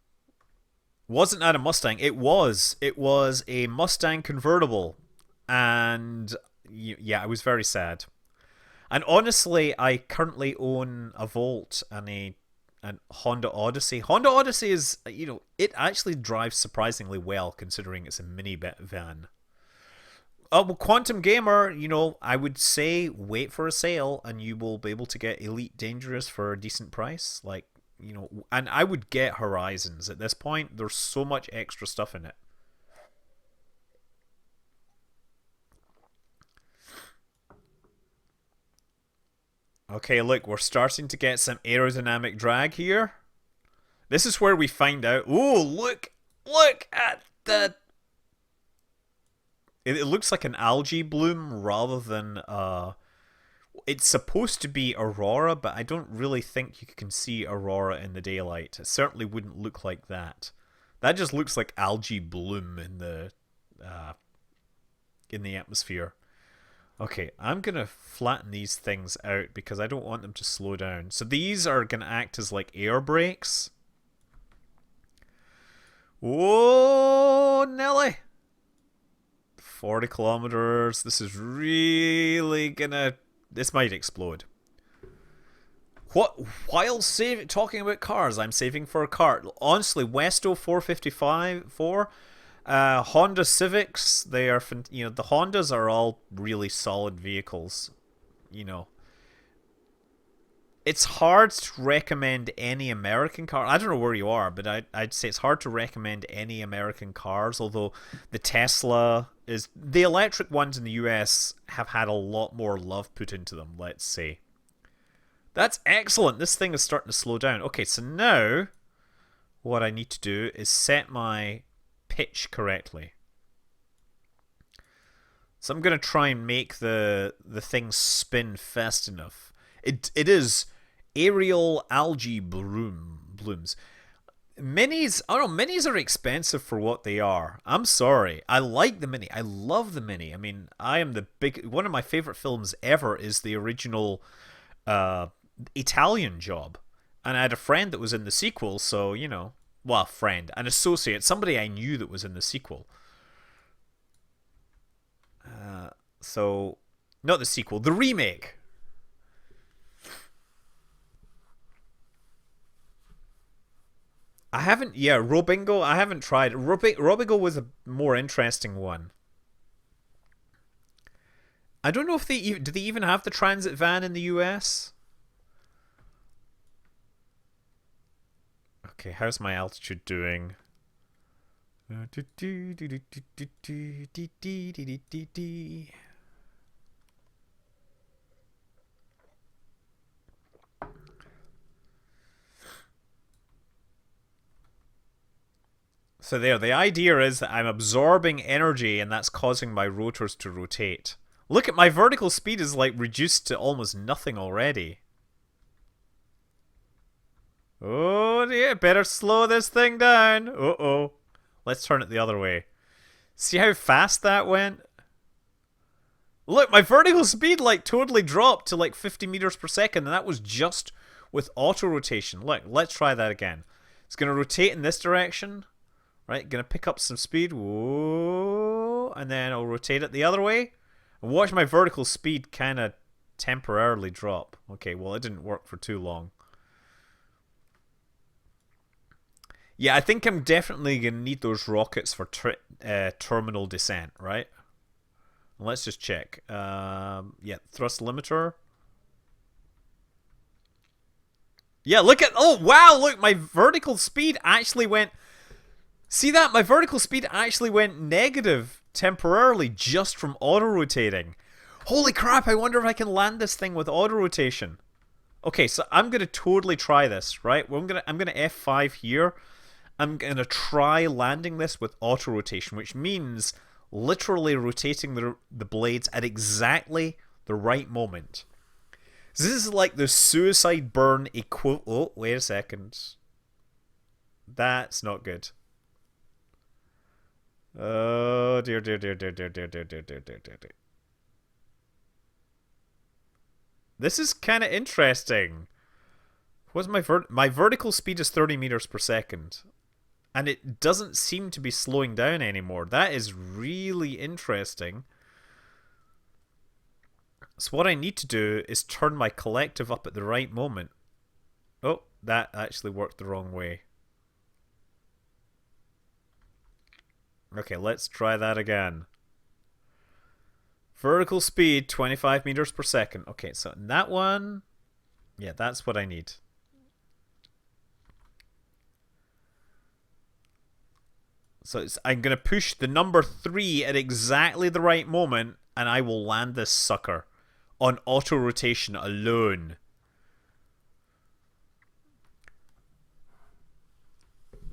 Wasn't that a Mustang? It was. It was a Mustang convertible, and yeah, I was very sad. And honestly, I currently own a Volt and a Honda Odyssey. Honda Odyssey is, it actually drives surprisingly well considering it's a mini van. Well, Quantum Gamer, I would say wait for a sale and you will be able to get Elite Dangerous for a decent price. Like, and I would get Horizons at this point. There's so much extra stuff in it. Okay, look, we're starting to get some aerodynamic drag here. This is where we find out. Oh, look at the. It looks like an algae bloom rather than. It's supposed to be Aurora, but I don't really think you can see Aurora in the daylight. It certainly wouldn't look like that. That just looks like algae bloom in the atmosphere. Okay, I'm going to flatten these things out because I don't want them to slow down. So these are going to act as like air brakes. Whoa, Nelly! 40 kilometers. This is really going to... This might explode. What? While talking about cars, I'm saving for a car. Honestly, Westo 455 Honda Civics, they are, the Hondas are all really solid vehicles. It's hard to recommend any American car. I don't know where you are, but I'd say it's hard to recommend any American cars, although the electric ones in the US have had a lot more love put into them, let's say. That's excellent. This thing is starting to slow down. Okay, so now what I need to do is set my pitch correctly. So I'm going to try and make the thing spin fast enough. It is aerial algae blooms. Minis, I don't know, minis are expensive for what they are. I'm sorry. I like the Mini. I love the Mini. I mean, one of my favorite films ever is the original Italian Job. And I had a friend that was in the sequel, so, well, friend, an associate, somebody I knew that was in the sequel. So, not the sequel, the remake. Robingo, I haven't tried. Robingo was a more interesting one. I don't know if do they even have the transit van in the US? Okay, how's my altitude doing? So the idea is that I'm absorbing energy and that's causing my rotors to rotate. Look at my vertical speed is like reduced to almost nothing already. Oh dear, better slow this thing down. Uh-oh. Let's turn it the other way. See how fast that went? Look, my vertical speed like totally dropped to like 50 meters per second, and that was just with auto rotation. Look, let's try that again. It's going to rotate in this direction. Right, going to pick up some speed. Whoa. And then I'll rotate it the other way. And watch my vertical speed kind of temporarily drop. Okay, well, it didn't work for too long. Yeah, I think I'm definitely going to need those rockets for terminal descent, right? Let's just check. Yeah, thrust limiter. Yeah, look at... Oh, wow, look, my vertical speed actually went... See that? My vertical speed actually went negative temporarily just from auto-rotating. Holy crap, I wonder if I can land this thing with auto-rotation. Okay, so I'm going to totally try this, right? Well, I'm gonna F5 here. I'm going to try landing this with auto-rotation, which means literally rotating the blades at exactly the right moment. So this is like the suicide burn equivalent. Oh, wait a second. That's not good. Oh, dear, dear, dear, dear, dear, dear, dear, dear, dear, dear, dear. This is kind of interesting. What's my vertical speed is 30 meters per second. And it doesn't seem to be slowing down anymore. That is really interesting. So what I need to do is turn my collective up at the right moment. Oh, that actually worked the wrong way. Okay, let's try that again. Vertical speed, 25 meters per second. Okay, so in that one... Yeah, that's what I need. So I'm going to push the number 3 at exactly the right moment, and I will land this sucker on auto-rotation alone.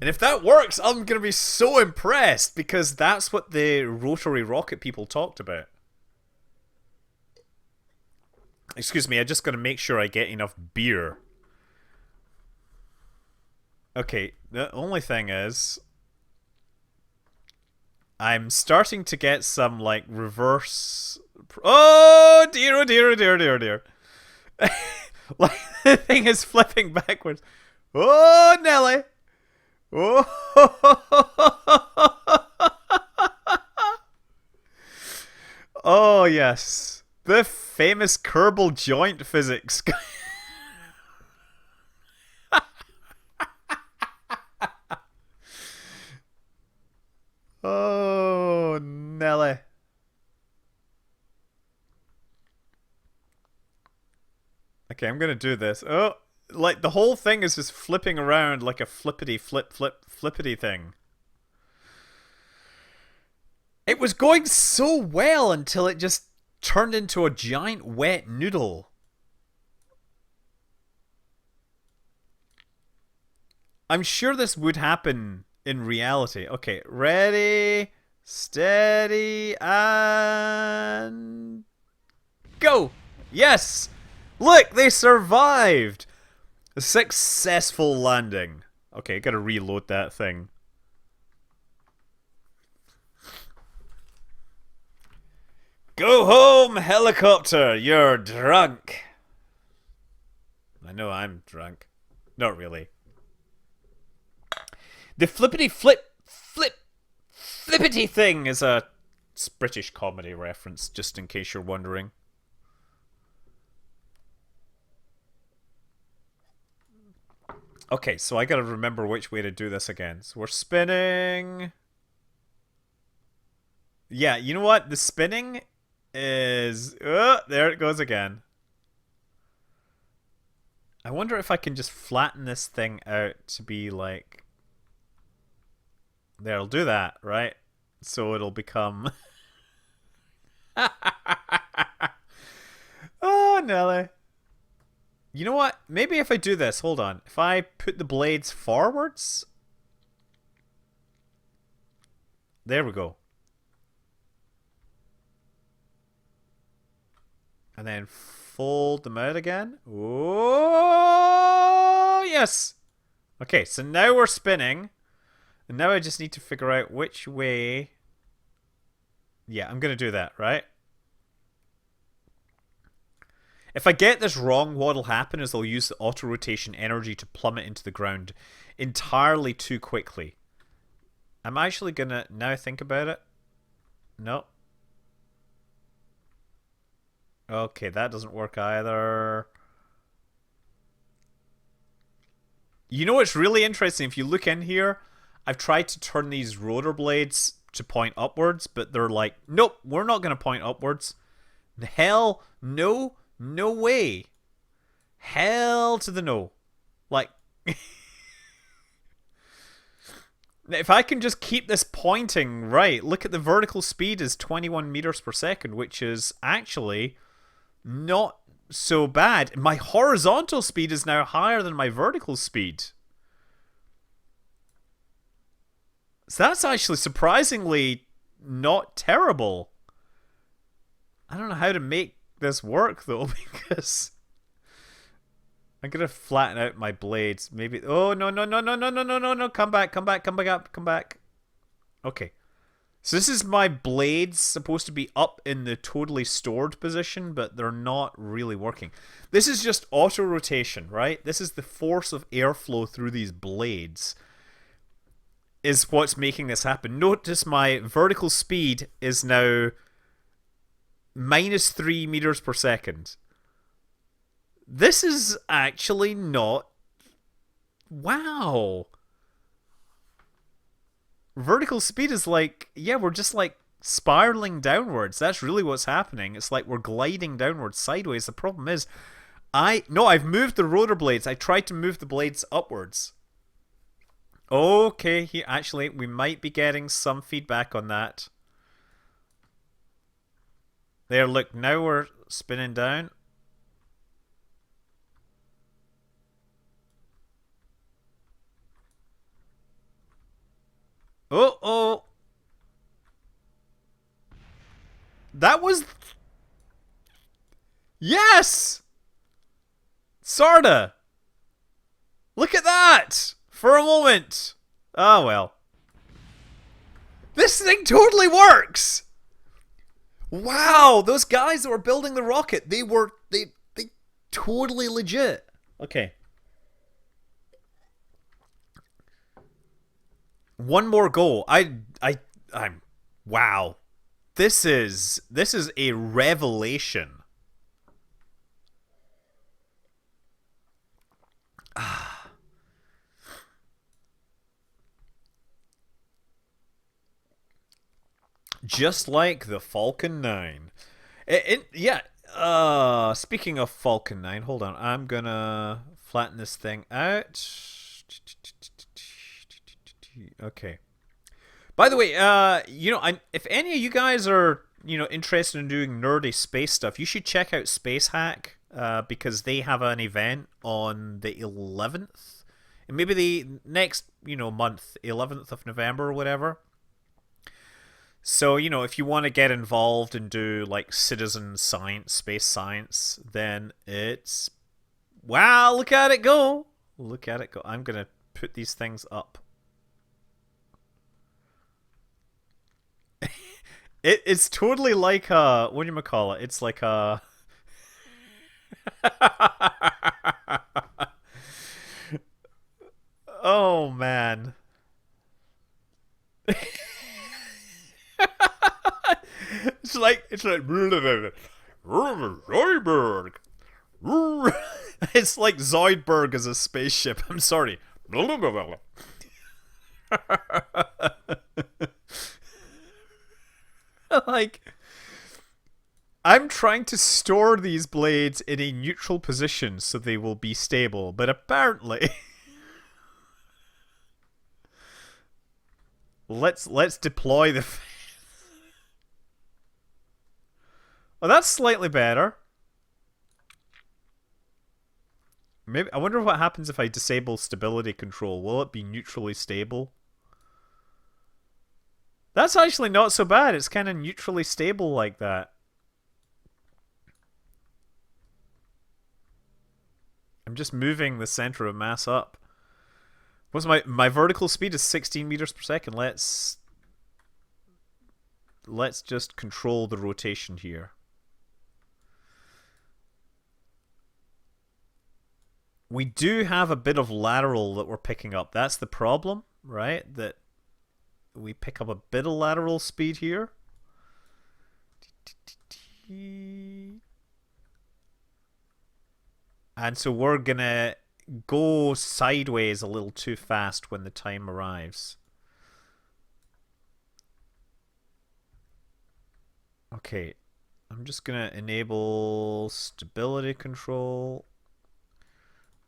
And if that works, I'm going to be so impressed, because that's what the Rotary rocket people talked about. Excuse me, I just got to make sure I get enough beer. Okay, the only thing is... I'm starting to get some, like, reverse... Oh, dear, oh, dear, oh, dear, oh, dear, oh, dear. Like, the thing is flipping backwards. Oh, Nelly! Oh! Oh, yes. The famous Kerbal joint physics. Oh, Nelly. Okay, I'm gonna do this. Oh, like the whole thing is just flipping around like a flippity flippity thing. It was going so well until it just turned into a giant wet noodle. I'm sure this would happen in reality. Okay, ready, steady, and go! Yes! Look, they survived! A successful landing. Okay, gotta reload that thing. Go home, helicopter! You're drunk. I know I'm drunk. Not really. The flippity flippity thing is a British comedy reference, just in case you're wondering. Okay, so I gotta remember which way to do this again. So we're spinning. Yeah, you know what? The spinning is... Oh, there it goes again. I wonder if I can just flatten this thing out to be like... There, I'll do that, right? So it'll become... Oh, Nelly. You know what? Maybe if I do this, hold on. If I put the blades forwards... There we go. And then fold them out again. Oh, yes! Okay, so now we're spinning. And now I just need to figure out which way... Yeah, I'm going to do that, right? If I get this wrong, what'll happen is they'll use the auto-rotation energy to plummet into the ground entirely too quickly. I'm actually going to now think about it. No. Okay, that doesn't work either. You know what's really interesting? If you look in here... I've tried to turn these rotor blades to point upwards, but they're like, nope, we're not going to point upwards. Hell, no, no way. Hell to the no. Like, if I can just keep this pointing right, look at the vertical speed is 21 meters per second, which is actually not so bad. My horizontal speed is now higher than my vertical speed. So that's actually surprisingly not terrible. I don't know how to make this work though, because I'm gonna flatten out my blades. Maybe. Oh no no no no no no no no no! Come back! Come back! Come back up! Come back! Okay. So this is my blades supposed to be up in the totally stored position, but they're not really working. This is just auto rotation, right? This is the force of airflow through these blades is what's making this happen. Notice my vertical speed is now -3 meters per second. This is actually not... Wow. Vertical speed is like... Yeah, we're just like spiraling downwards. That's really what's happening. It's like we're gliding downwards sideways. The problem is... I've moved the rotor blades. I tried to move the blades upwards. Okay, here, actually, we might be getting some feedback on that. There, look, now we're spinning down. Oh. That was... Yes! Sorta. Look at that! For a moment. Oh, well. This thing totally works! Wow, those guys that were building the rocket, they totally legit. Okay. One more go. I'm wow. This is a revelation. Just like the Falcon 9. Yeah, speaking of Falcon 9, hold on. I'm gonna flatten this thing out. Okay. By the way, if any of you guys are, interested in doing nerdy space stuff, you should check out Space Hack, because they have an event on the 11th, and maybe the next, month, 11th of November or whatever. So, if you want to get involved and do, like, citizen science, space science, then it's... Wow, look at it go! Look at it go. I'm going to put these things up. It's totally like whatchamacallit? It's like a... Oh, man. It's like Zoidberg. It's like Zoidberg as a spaceship. I'm sorry. Like, I'm trying to store these blades in a neutral position so they will be stable, but apparently let's deploy the... Oh, that's slightly better. Maybe I wonder what happens if I disable stability control. Will it be neutrally stable? That's actually not so bad. It's kind of neutrally stable like that. I'm just moving the center of mass up. What's my vertical speed is 16 meters per second. Let's just control the rotation here. We do have a bit of lateral that we're picking up. That's the problem, right? That we pick up a bit of lateral speed here. And so we're gonna go sideways a little too fast when the time arrives. Okay, I'm just gonna enable stability control.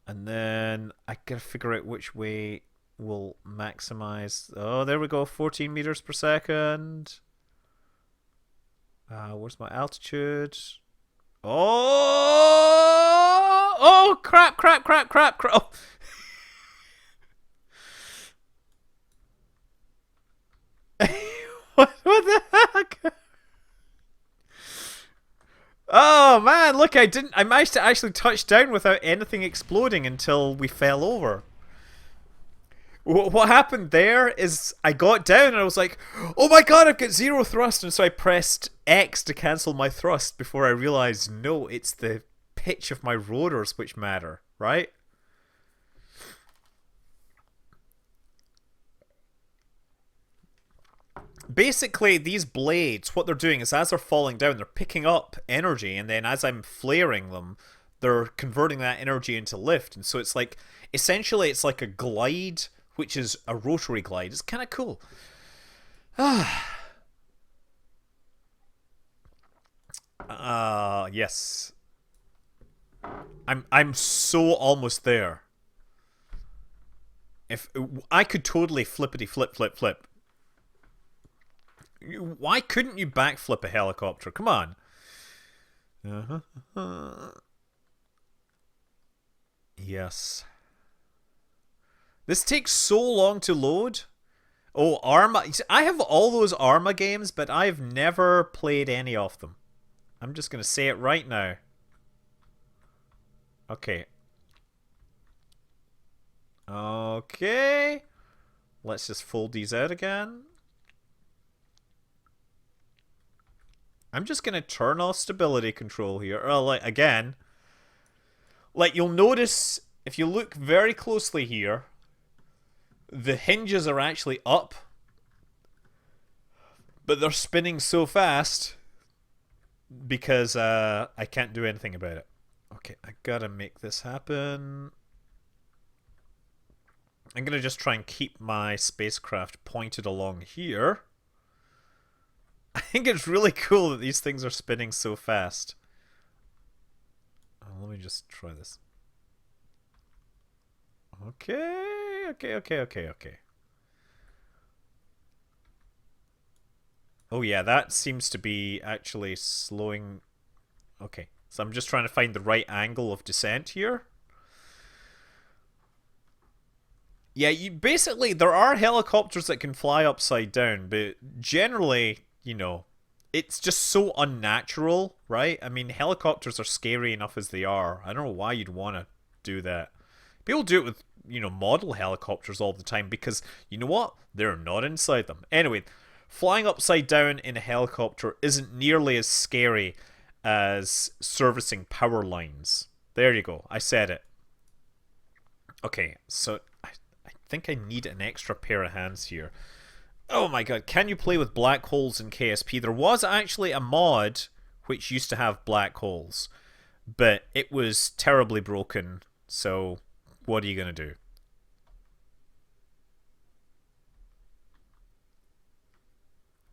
And then I gotta figure out which way will maximize. Oh, there we go. 14 meters per second. Where's my altitude? Oh! Oh, crap, crap, crap, crap, crap. Oh. What the heck? Oh man, look, I managed to actually touch down without anything exploding until we fell over. What happened there is I got down and I was like, oh my god, I've got zero thrust, and so I pressed X to cancel my thrust before I realized, no, it's the pitch of my rotors which matter, right? Basically, these blades, what they're doing is as they're falling down, they're picking up energy, and then as I'm flaring them, they're converting that energy into lift. And so it's like, essentially, it's like a glide, which is a rotary glide. It's kind of cool. Yes. I'm so almost there. If I could totally flippity flip flip flip. Why couldn't you backflip a helicopter? Come on. Yes. This takes so long to load. Oh, Arma. I have all those Arma games, but I've never played any of them. I'm just going to say it right now. Okay. Okay. Let's just fold these out again. I'm just going to turn off stability control here. Or, like, again. Like, you'll notice, if you look very closely here, the hinges are actually up. But they're spinning so fast because I can't do anything about it. Okay, I gotta make this happen. I'm gonna just try and keep my spacecraft pointed along here. I think it's really cool that these things are spinning so fast. Let me just try this. Okay. Oh yeah, that seems to be actually slowing. Okay, so I'm just trying to find the right angle of descent here. Yeah, basically there are helicopters that can fly upside down, but generally, you know, it's just so unnatural, right? I mean, helicopters are scary enough as they are. I don't know why you'd want to do that. People do it with, you know, model helicopters all the time because, you know what? They're not inside them. Anyway, flying upside down in a helicopter isn't nearly as scary as servicing power lines. There you go. I said it. Okay, so I think I need an extra pair of hands here. Oh my god, can you play with black holes in KSP? There was actually a mod which used to have black holes, but it was terribly broken, so what are you going to do?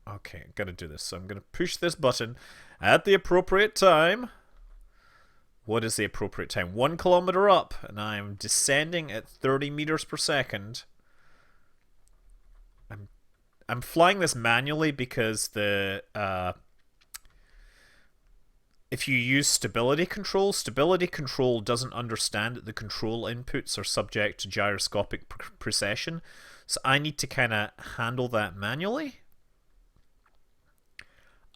Okay, I'm going to do this. So I'm going to push this button at the appropriate time. What is the appropriate time? 1 kilometer up, and I'm descending at 30 meters per second. I'm flying this manually because the if you use stability control doesn't understand that the control inputs are subject to gyroscopic precession. So I need to kind of handle that manually.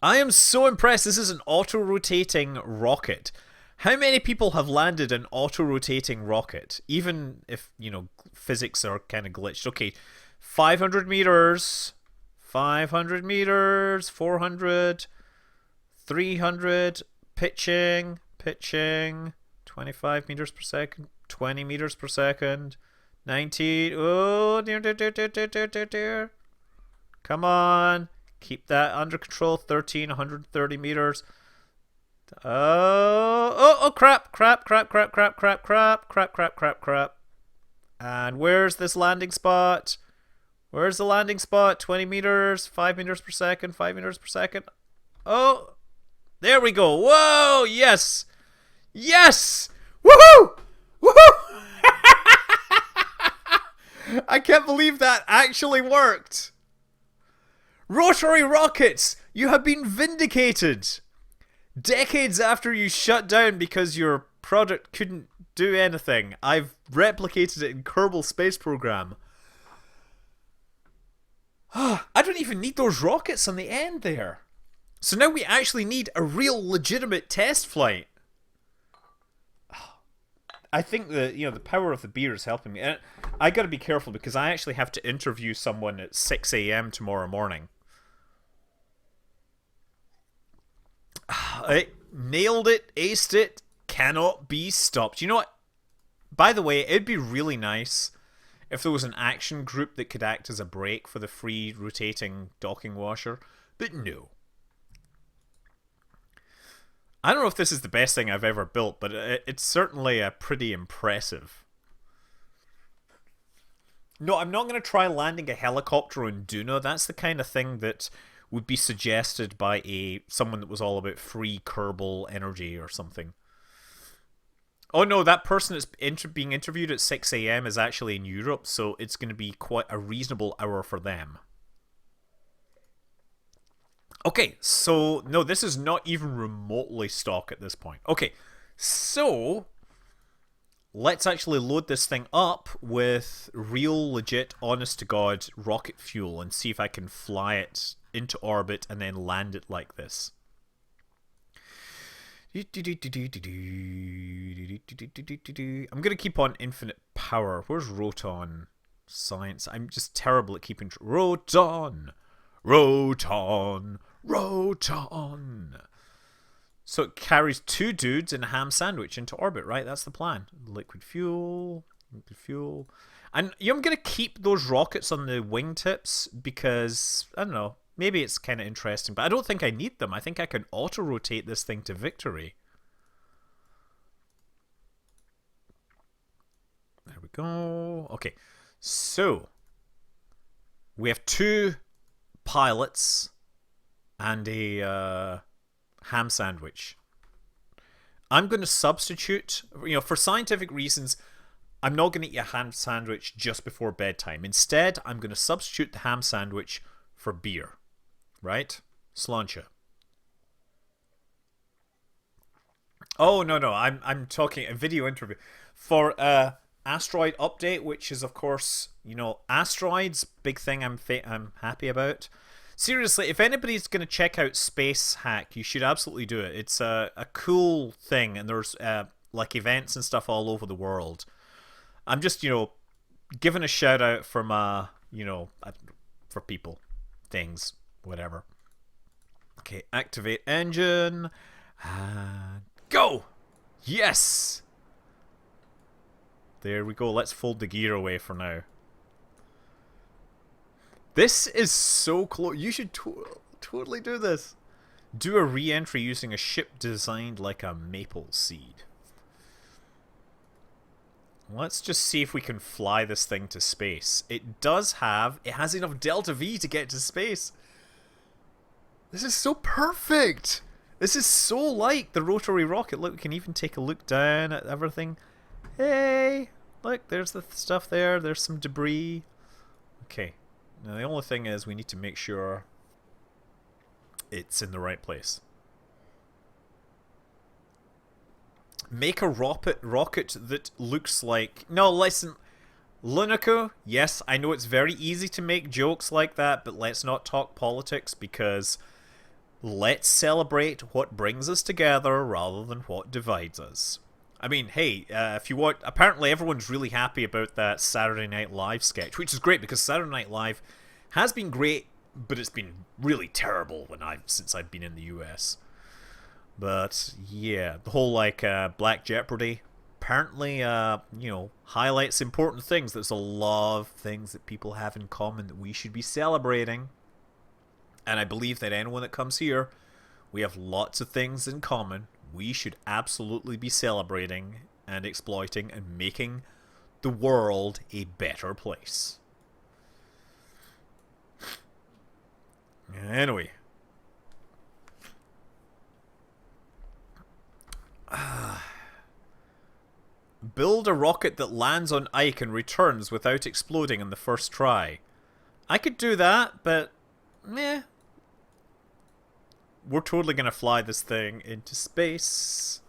I am so impressed. This is an auto-rotating rocket. How many people have landed an auto-rotating rocket? Even if, you know, physics are kind of glitched. Okay, 500 meters, 500 meters, 400, 300, pitching, 25 meters per second, 20 meters per second, 90, oh, dear. Come on, keep that under control, 130 meters. Oh, crap. And where's this landing spot? Where's the landing spot? 20 meters, 5 meters per second, 5 meters per second. Oh, there we go. Whoa, yes. Yes. Woohoo! Woohoo! I can't believe that actually worked! Rotary rockets! You have been vindicated! Decades after you shut down because your product couldn't do anything, I've replicated it in Kerbal Space Program. I don't even need those rockets on the end there. So now we actually need a real legitimate test flight. I think the power of the beer is helping me. And I got to be careful because I actually have to interview someone at 6 a.m. tomorrow morning. I nailed it, aced it, cannot be stopped. You know what? By the way, it'd be really nice if there was an action group that could act as a brake for the free rotating docking washer, but no. I don't know if this is the best thing I've ever built, but it's certainly pretty impressive. No, I'm not going to try landing a helicopter on Duna. That's the kind of thing that would be suggested by someone that was all about free Kerbal energy or something. Oh no, that person that's being interviewed at 6 a.m. is actually in Europe, so it's going to be quite a reasonable hour for them. Okay, so no, this is not even remotely stock at this point. Okay, so let's actually load this thing up with real, legit, honest-to-God rocket fuel and see if I can fly it into orbit and then land it like this. I'm going to keep on infinite power. Where's Roton? Science. I'm just terrible at keeping... Roton! Roton! Roton! So it carries 2 dudes and a ham sandwich into orbit, right? That's the plan. Liquid fuel. Liquid fuel. And I'm going to keep those rockets on the wingtips because, I don't know, maybe it's kind of interesting, but I don't think I need them. I think I can auto-rotate this thing to victory. There we go. Okay, so we have 2 pilots and a ham sandwich. I'm going to substitute, for scientific reasons, I'm not going to eat a ham sandwich just before bedtime. Instead, I'm going to substitute the ham sandwich for beer. Right? Sláinte. Oh, no. I'm talking a video interview for asteroid update, which is, of course, asteroids, big thing I'm happy about. Seriously, if anybody's going to check out Space Hack, you should absolutely do it. It's a cool thing, and there's like events and stuff all over the world. I'm just, giving a shout out for my, for people, things, whatever. Okay, activate engine. Go! Yes! There we go. Let's fold the gear away for now. This is so close. You should totally do this. Do a re-entry using a ship designed like a maple seed. Let's just see if we can fly this thing to space. It has enough delta V to get to space. This is so perfect. This is so like the rotary rocket. Look, we can even take a look down at everything. Hey, look, there's the stuff there. There's some debris. Okay. Now the only thing is we need to make sure it's in the right place. Make a rocket that looks like... No, listen. Lunico, yes, I know it's very easy to make jokes like that, but let's not talk politics because let's celebrate what brings us together rather than what divides us. I mean, hey, if you want... Apparently everyone's really happy about that Saturday Night Live sketch, which is great because Saturday Night Live has been great, but it's been really terrible since I've been in the US. But yeah, the whole Black Jeopardy apparently highlights important things. There's a lot of things that people have in common that we should be celebrating. And I believe that anyone that comes here, we have lots of things in common. We should absolutely be celebrating and exploiting and making the world a better place. Anyway. Build a rocket that lands on Ike and returns without exploding on the first try. I could do that, but meh. We're totally gonna fly this thing into space.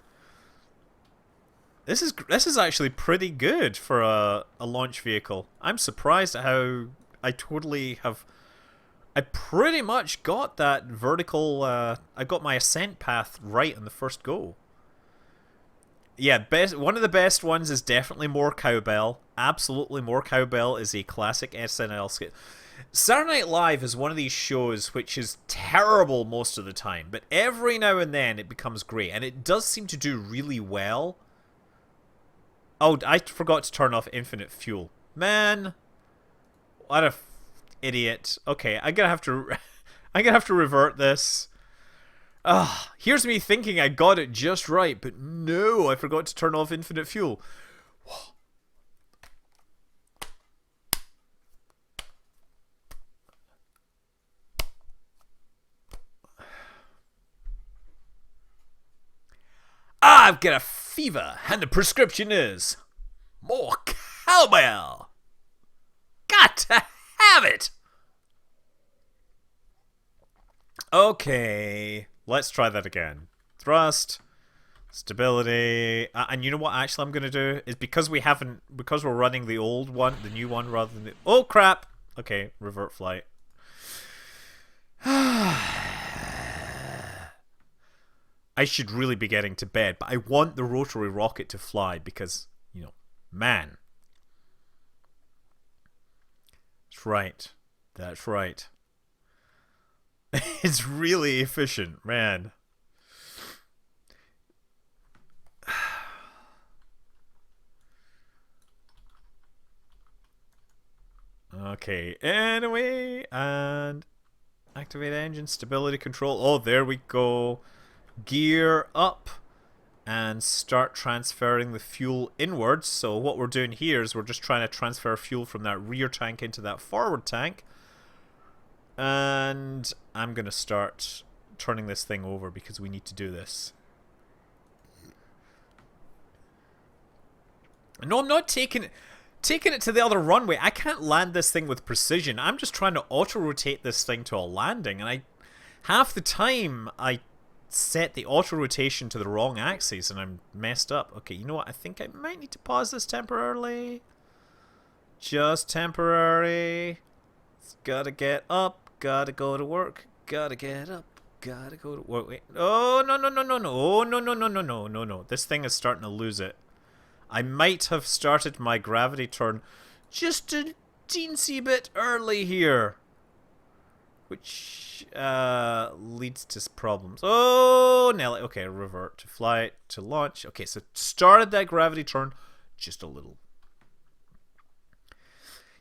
This is actually pretty good for a launch vehicle. I'm surprised at how I totally have. I pretty much got that vertical. I got my ascent path right on the first go. Yeah, one of the best ones is definitely More Cowbell. Absolutely, More Cowbell is a classic SNL skit. Saturday Night Live is one of these shows which is terrible most of the time, but every now and then it becomes great, and it does seem to do really well. Oh, I forgot to turn off infinite fuel. Man, what a idiot. Okay, I'm gonna have to, I'm gonna have to revert this. Here's me thinking I got it just right, but no, I forgot to turn off infinite fuel. I've got a fever, and the prescription is more cowbell. Got to have it. Okay, let's try that again. Thrust, stability, and you know what? Actually, I'm gonna do is because we're running the old one, the new one, rather than the. Oh crap! Okay, revert flight. I should really be getting to bed, but I want the rotary rocket to fly because, you know, man. That's right. That's right. It's really efficient, man. Okay, anyway, and activate engine, stability control. Oh, there we go. Gear up and start transferring the fuel inwards. So what we're doing here is we're just trying to transfer fuel from that rear tank into that forward tank. And I'm going to start turning this thing over because we need to do this. No, I'm not taking it to the other runway. I can't land this thing with precision. I'm just trying to auto-rotate this thing to a landing. And half the time I set the auto-rotation to the wrong axis and I'm messed up. Okay, you know what? I think I might need to pause this temporarily. Just temporary. It's gotta get up. Gotta go to work. Gotta get up. Gotta go to work. Wait. Oh, no, no, no, no, no. Oh, no, no, no, no, no, no, no. This thing is starting to lose it. I might have started my gravity turn just a teensy bit early here. Which leads to problems. Oh, Nelly. Okay, revert to flight, to launch. Okay, so started that gravity turn just a little.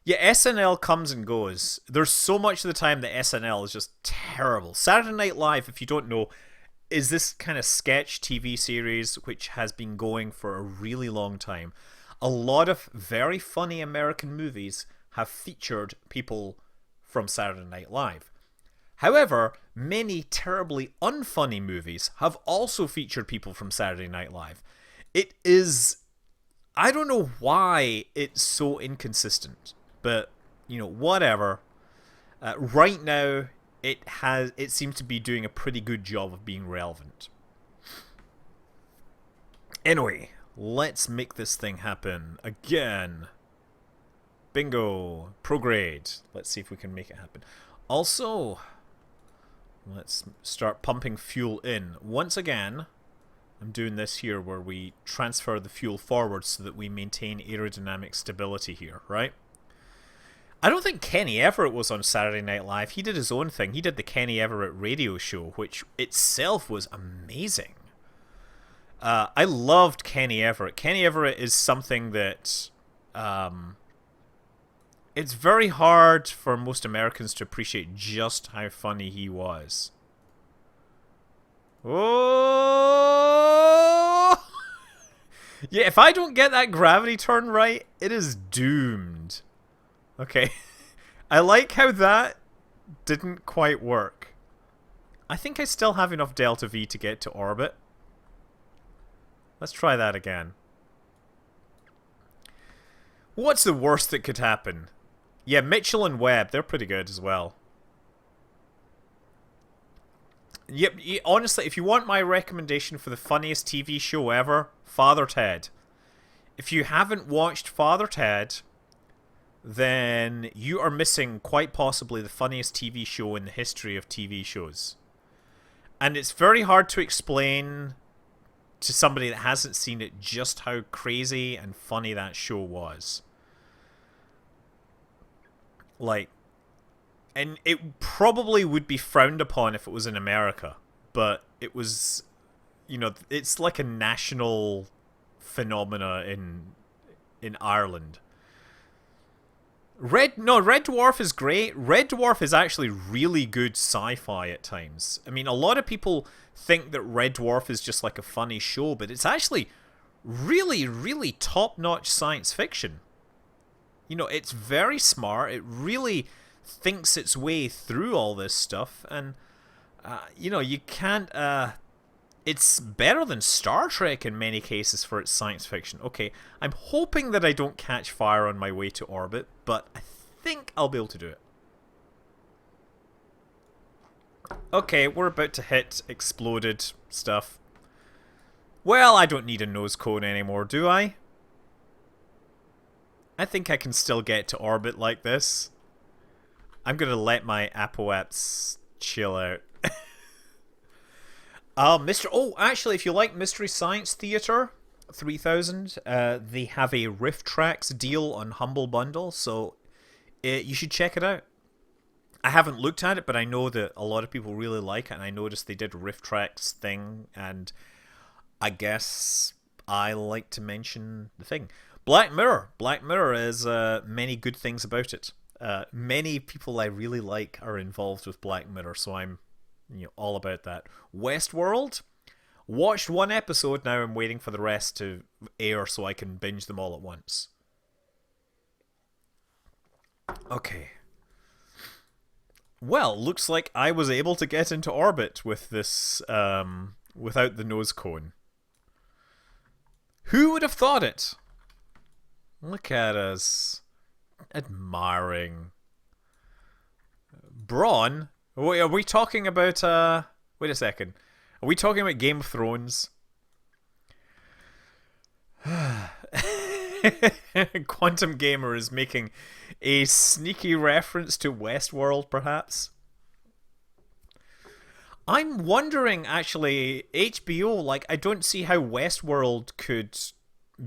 Yeah, SNL comes and goes. There's so much of the time that SNL is just terrible. Saturday Night Live, if you don't know, is this kind of sketch TV series which has been going for a really long time. A lot of very funny American movies have featured people from Saturday Night Live. However, many terribly unfunny movies have also featured people from Saturday Night Live. It is... I don't know why it's so inconsistent, but, you know, whatever. Right now, it seems to be doing a pretty good job of being relevant. Anyway, let's make this thing happen again. Bingo. Prograde. Let's see if we can make it happen. Also... let's start pumping fuel in. Once again, I'm doing this here where we transfer the fuel forward so that we maintain aerodynamic stability here, right? I don't think Kenny Everett was on Saturday Night Live. He did his own thing. He did the Kenny Everett radio show, which itself was amazing. I loved Kenny Everett. Kenny Everett is something that... it's very hard for most Americans to appreciate just how funny he was. Oh! Yeah, if I don't get that gravity turn right, it is doomed. Okay. I like how that didn't quite work. I think I still have enough delta V to get to orbit. Let's try that again. What's the worst that could happen? Yeah, Mitchell and Webb, they're pretty good as well. Yep, honestly, if you want my recommendation for the funniest TV show ever, Father Ted. If you haven't watched Father Ted, then you are missing quite possibly the funniest TV show in the history of TV shows. And it's very hard to explain to somebody that hasn't seen it just how crazy and funny that show was. Like, and it probably would be frowned upon if it was in America, but it was, it's like a national phenomena in Ireland. Red Dwarf is great. Red Dwarf is actually really good sci-fi at times. I mean, a lot of people think that Red Dwarf is just like a funny show, but it's actually really, really top-notch science fiction. It's very smart. It really thinks its way through all this stuff, and you can't. It's better than Star Trek in many cases for its science fiction. Okay, I'm hoping that I don't catch fire on my way to orbit, but I think I'll be able to do it. Okay, we're about to hit exploded stuff. Well, I don't need a nose cone anymore, do I? I think I can still get to orbit like this. I'm gonna let my apoaps chill out. Actually, if you like Mystery Science Theater 3000, they have a Rift Tracks deal on Humble Bundle, so you should check it out. I haven't looked at it, but I know that a lot of people really like it, and I noticed they did a Rift Tracks thing, and I guess I like to mention the thing. Black Mirror. Black Mirror has many good things about it. Many people I really like are involved with Black Mirror, so I'm all about that. Westworld. Watched one episode, now I'm waiting for the rest to air so I can binge them all at once. Okay. Well, looks like I was able to get into orbit with this, without the nose cone. Who would have thought it? Look at us. Admiring. Braun? Wait, are we talking about, wait a second. Are we talking about Game of Thrones? Quantum Gamer is making a sneaky reference to Westworld, perhaps? I'm wondering, actually, HBO, I don't see how Westworld could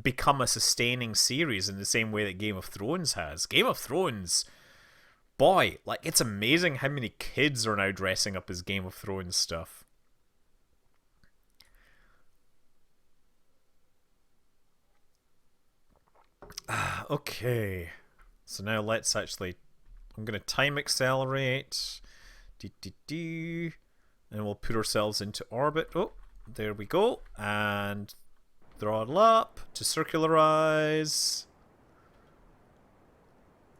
become a sustaining series in the same way that Game of Thrones has. Game of Thrones, boy, it's amazing how many kids are now dressing up as Game of Thrones stuff. Okay, so now let's actually, I'm going to time accelerate, and we'll put ourselves into orbit. Oh, there we go, and throttle up to circularize.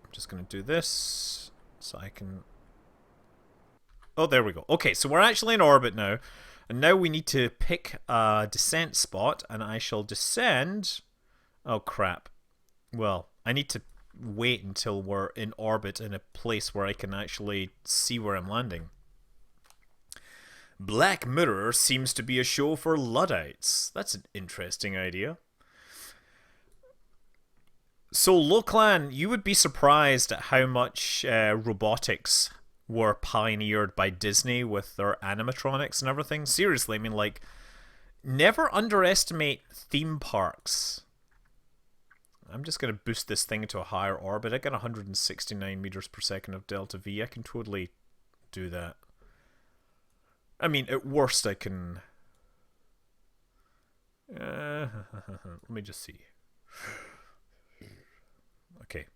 I'm just going to do this so I can... Oh, there we go. Okay, so we're actually in orbit now, and now we need to pick a descent spot, and I shall descend... Oh, crap. Well, I need to wait until we're in orbit in a place where I can actually see where I'm landing. Black Mirror seems to be a show for Luddites. That's an interesting idea. So, Loklan, you would be surprised at how much robotics were pioneered by Disney with their animatronics and everything. Seriously, I mean, never underestimate theme parks. I'm just going to boost this thing to a higher orbit. I got 169 meters per second of delta V. I can totally do that. I mean, at worst, I can... let me just see. Okay.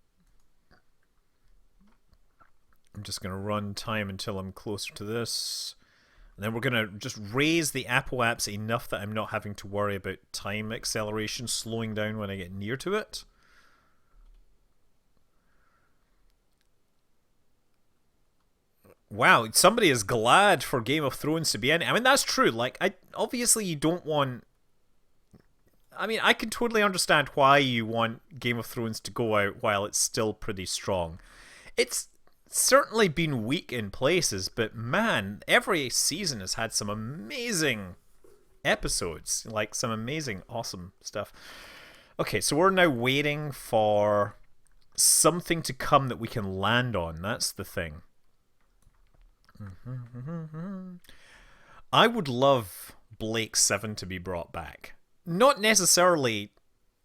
I'm just going to run time until I'm closer to this. And then we're going to just raise the apoaps enough that I'm not having to worry about time acceleration slowing down when I get near to it. Wow, somebody is glad for Game of Thrones to be in it. I mean, that's true. Obviously you don't want... I mean, I can totally understand why you want Game of Thrones to go out while it's still pretty strong. It's certainly been weak in places, but man, every season has had some amazing episodes, like some amazing, awesome stuff. Okay, so we're now waiting for something to come that we can land on. That's the thing. I would love Blake 7 to be brought back. Not necessarily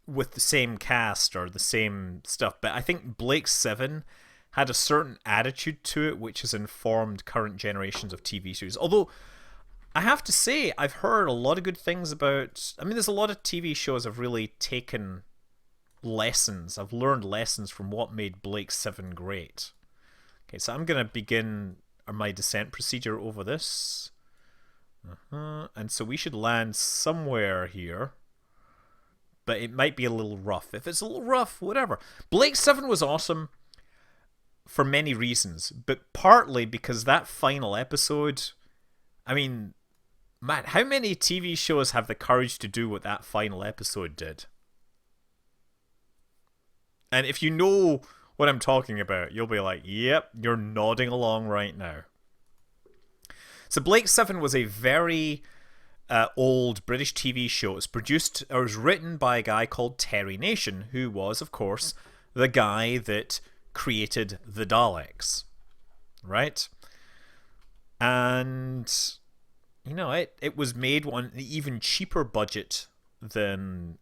with the same cast or the same stuff, but I think Blake 7 had a certain attitude to it which has informed current generations of TV series. Although, I have to say, I've heard a lot of good things about... I mean, there's a lot of TV shows have really taken lessons. I've learned lessons from what made Blake 7 great. Okay, so I'm going to begin my descent procedure over this. And so we should land somewhere here. But it might be a little rough. If it's a little rough, whatever. Blake 7 was awesome for many reasons, but partly because that final episode... I mean, man, how many TV shows have the courage to do what that final episode did? And if you know what I'm talking about, you'll be like, yep, you're nodding along right now. So Blake 7 was a very old British TV show. It's produced, or was written by a guy called Terry Nation, who was, of course, the guy that created the Daleks. Right? And, you know, it was made on an even cheaper budget than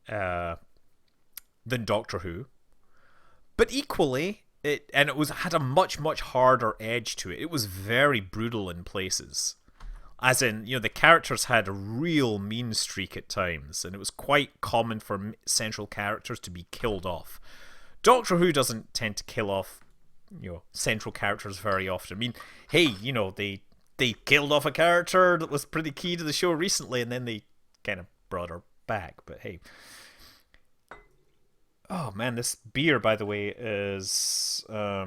Doctor Who. But equally, it had a much harder edge to it. It was very brutal in places. As in, you know, the characters had a real mean streak at times, and it was quite common for central characters to be killed off. Doctor Who doesn't tend to kill off, you know, central characters very often. I mean, hey, you know, they killed off a character that was pretty key to the show recently, and then they kind of brought her back. But hey. Oh man, this beer, by the way, is let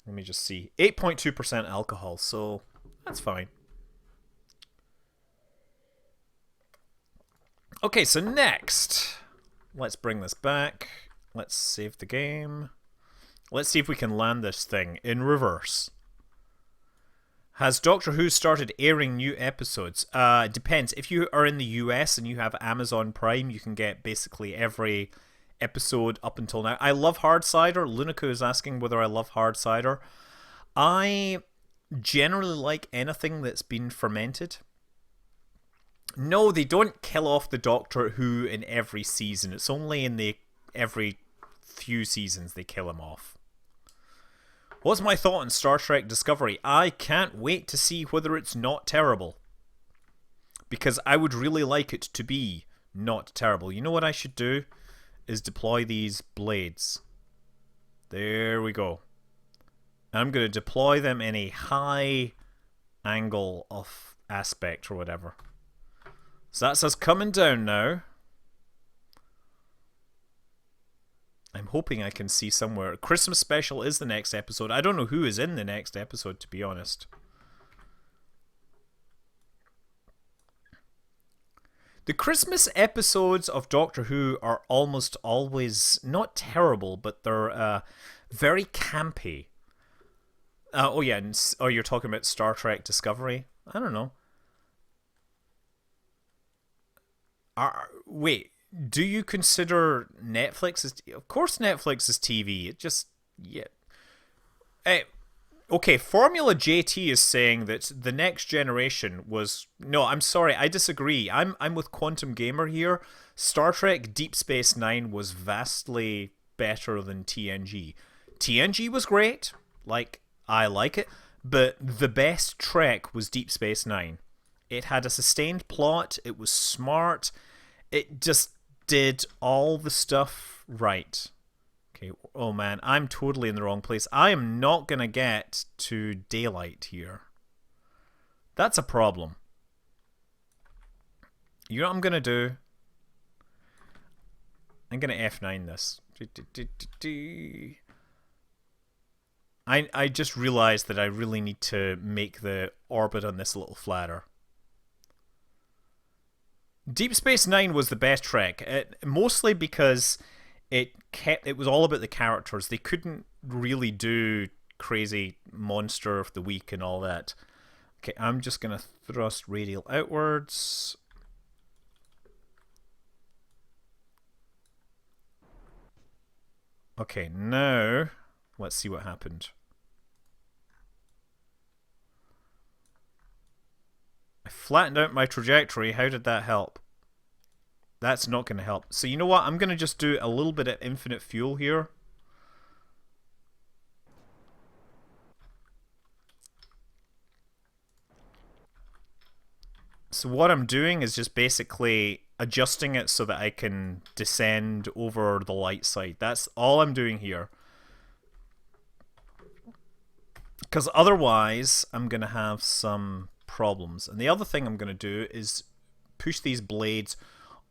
me just see, 8.2% alcohol, so that's fine. Okay, so next, let's bring this back. Let's save the game. Let's see if we can land this thing in reverse. Has Doctor Who started airing new episodes? It depends. If you are in the US and you have Amazon Prime, you can get basically every episode up until now. I love hard cider. Lunica is asking whether I love hard cider. I generally like anything that's been fermented. No, they don't kill off the Doctor Who in every season. It's only in the every few seasons they kill him off. What's my thought on Star Trek Discovery? I can't wait to see whether it's not terrible. Because I would really like it to be not terrible. You know what I should do? Is deploy these blades. There we go. I'm going to deploy them in a high angle of aspect or whatever. So that's us coming down now. I'm hoping I can see somewhere. Christmas special is the next episode. I don't know who is in the next episode, to be honest. The Christmas episodes of Doctor Who are almost always not terrible, but they're very campy. Oh yeah, you're talking about Star Trek Discovery? I don't know. Wait, do you consider Netflix as... Of course Netflix is TV. It just... Yeah. Okay, Formula JT is saying that the next generation was... No, I'm sorry, I disagree. I'm with Quantum Gamer here. Star Trek Deep Space Nine was vastly better than TNG. TNG was great. Like, I like it. But the best Trek was Deep Space Nine. It had a sustained plot. It was smart. It just did all the stuff right. Okay, oh man, I'm totally in the wrong place. I am not going to get to daylight here. That's a problem. You know what I'm going to do? I'm going to F9 this. I just realized that I really need to make the orbit on this a little flatter. Deep Space Nine was the best Trek, mostly because it was all about the characters. They couldn't really do crazy monster of the week and all that. Okay, I'm just gonna thrust radial outwards. Okay, now let's see what happened. I flattened out my trajectory. How did that help? That's not going to help. So you know what? I'm going to just do a little bit of infinite fuel here. So what I'm doing is just basically adjusting it so that I can descend over the light side. That's all I'm doing here. Because otherwise, I'm going to have some problems. And the other thing I'm going to do is push these blades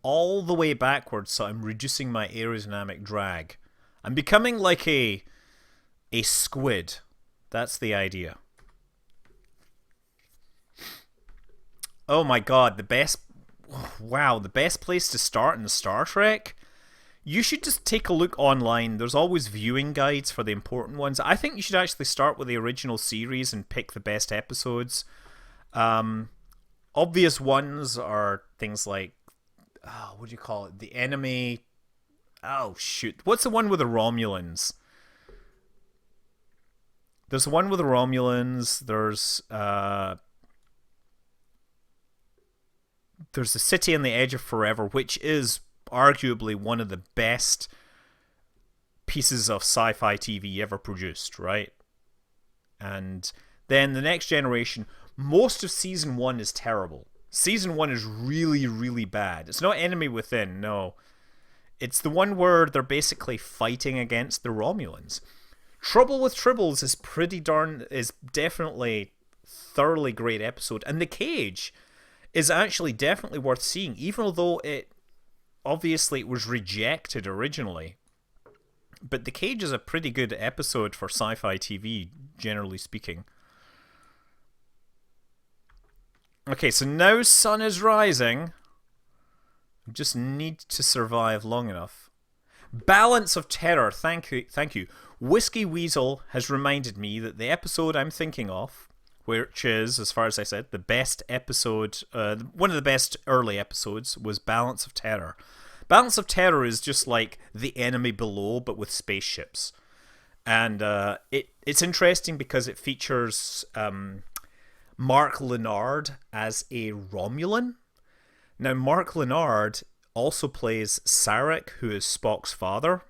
all the way backwards so I'm reducing my aerodynamic drag. I'm becoming like a squid. That's the idea. Oh my god, the best... Wow, the best place to start in Star Trek? You should just take a look online. There's always viewing guides for the important ones. I think you should actually start with the original series and pick the best episodes. Obvious ones are things like... Oh, what do you call it? The Enemy... Oh, shoot. What's the one with the Romulans? There's the one with the Romulans. There's The City on the Edge of Forever, which is arguably one of the best pieces of sci-fi TV ever produced, right? And then The Next Generation, most of Season 1 is terrible. Season 1 is really, really bad. It's not Enemy Within, no. It's the one where they're basically fighting against the Romulans. Trouble with Tribbles is definitely thoroughly great episode. And The Cage is actually definitely worth seeing, even though it was rejected originally. But The Cage is a pretty good episode for sci-fi TV, generally speaking. Okay, so now sun is rising. Just need to survive long enough. Balance of Terror, thank you. Whiskey Weasel has reminded me that the episode I'm thinking of, which is, as far as I said, the best episode, one of the best early episodes, was Balance of Terror. Balance of Terror is just like The Enemy Below, but with spaceships. And it's interesting because it features Mark Lenard as a Romulan. Now, Mark Lenard also plays Sarek, who is Spock's father.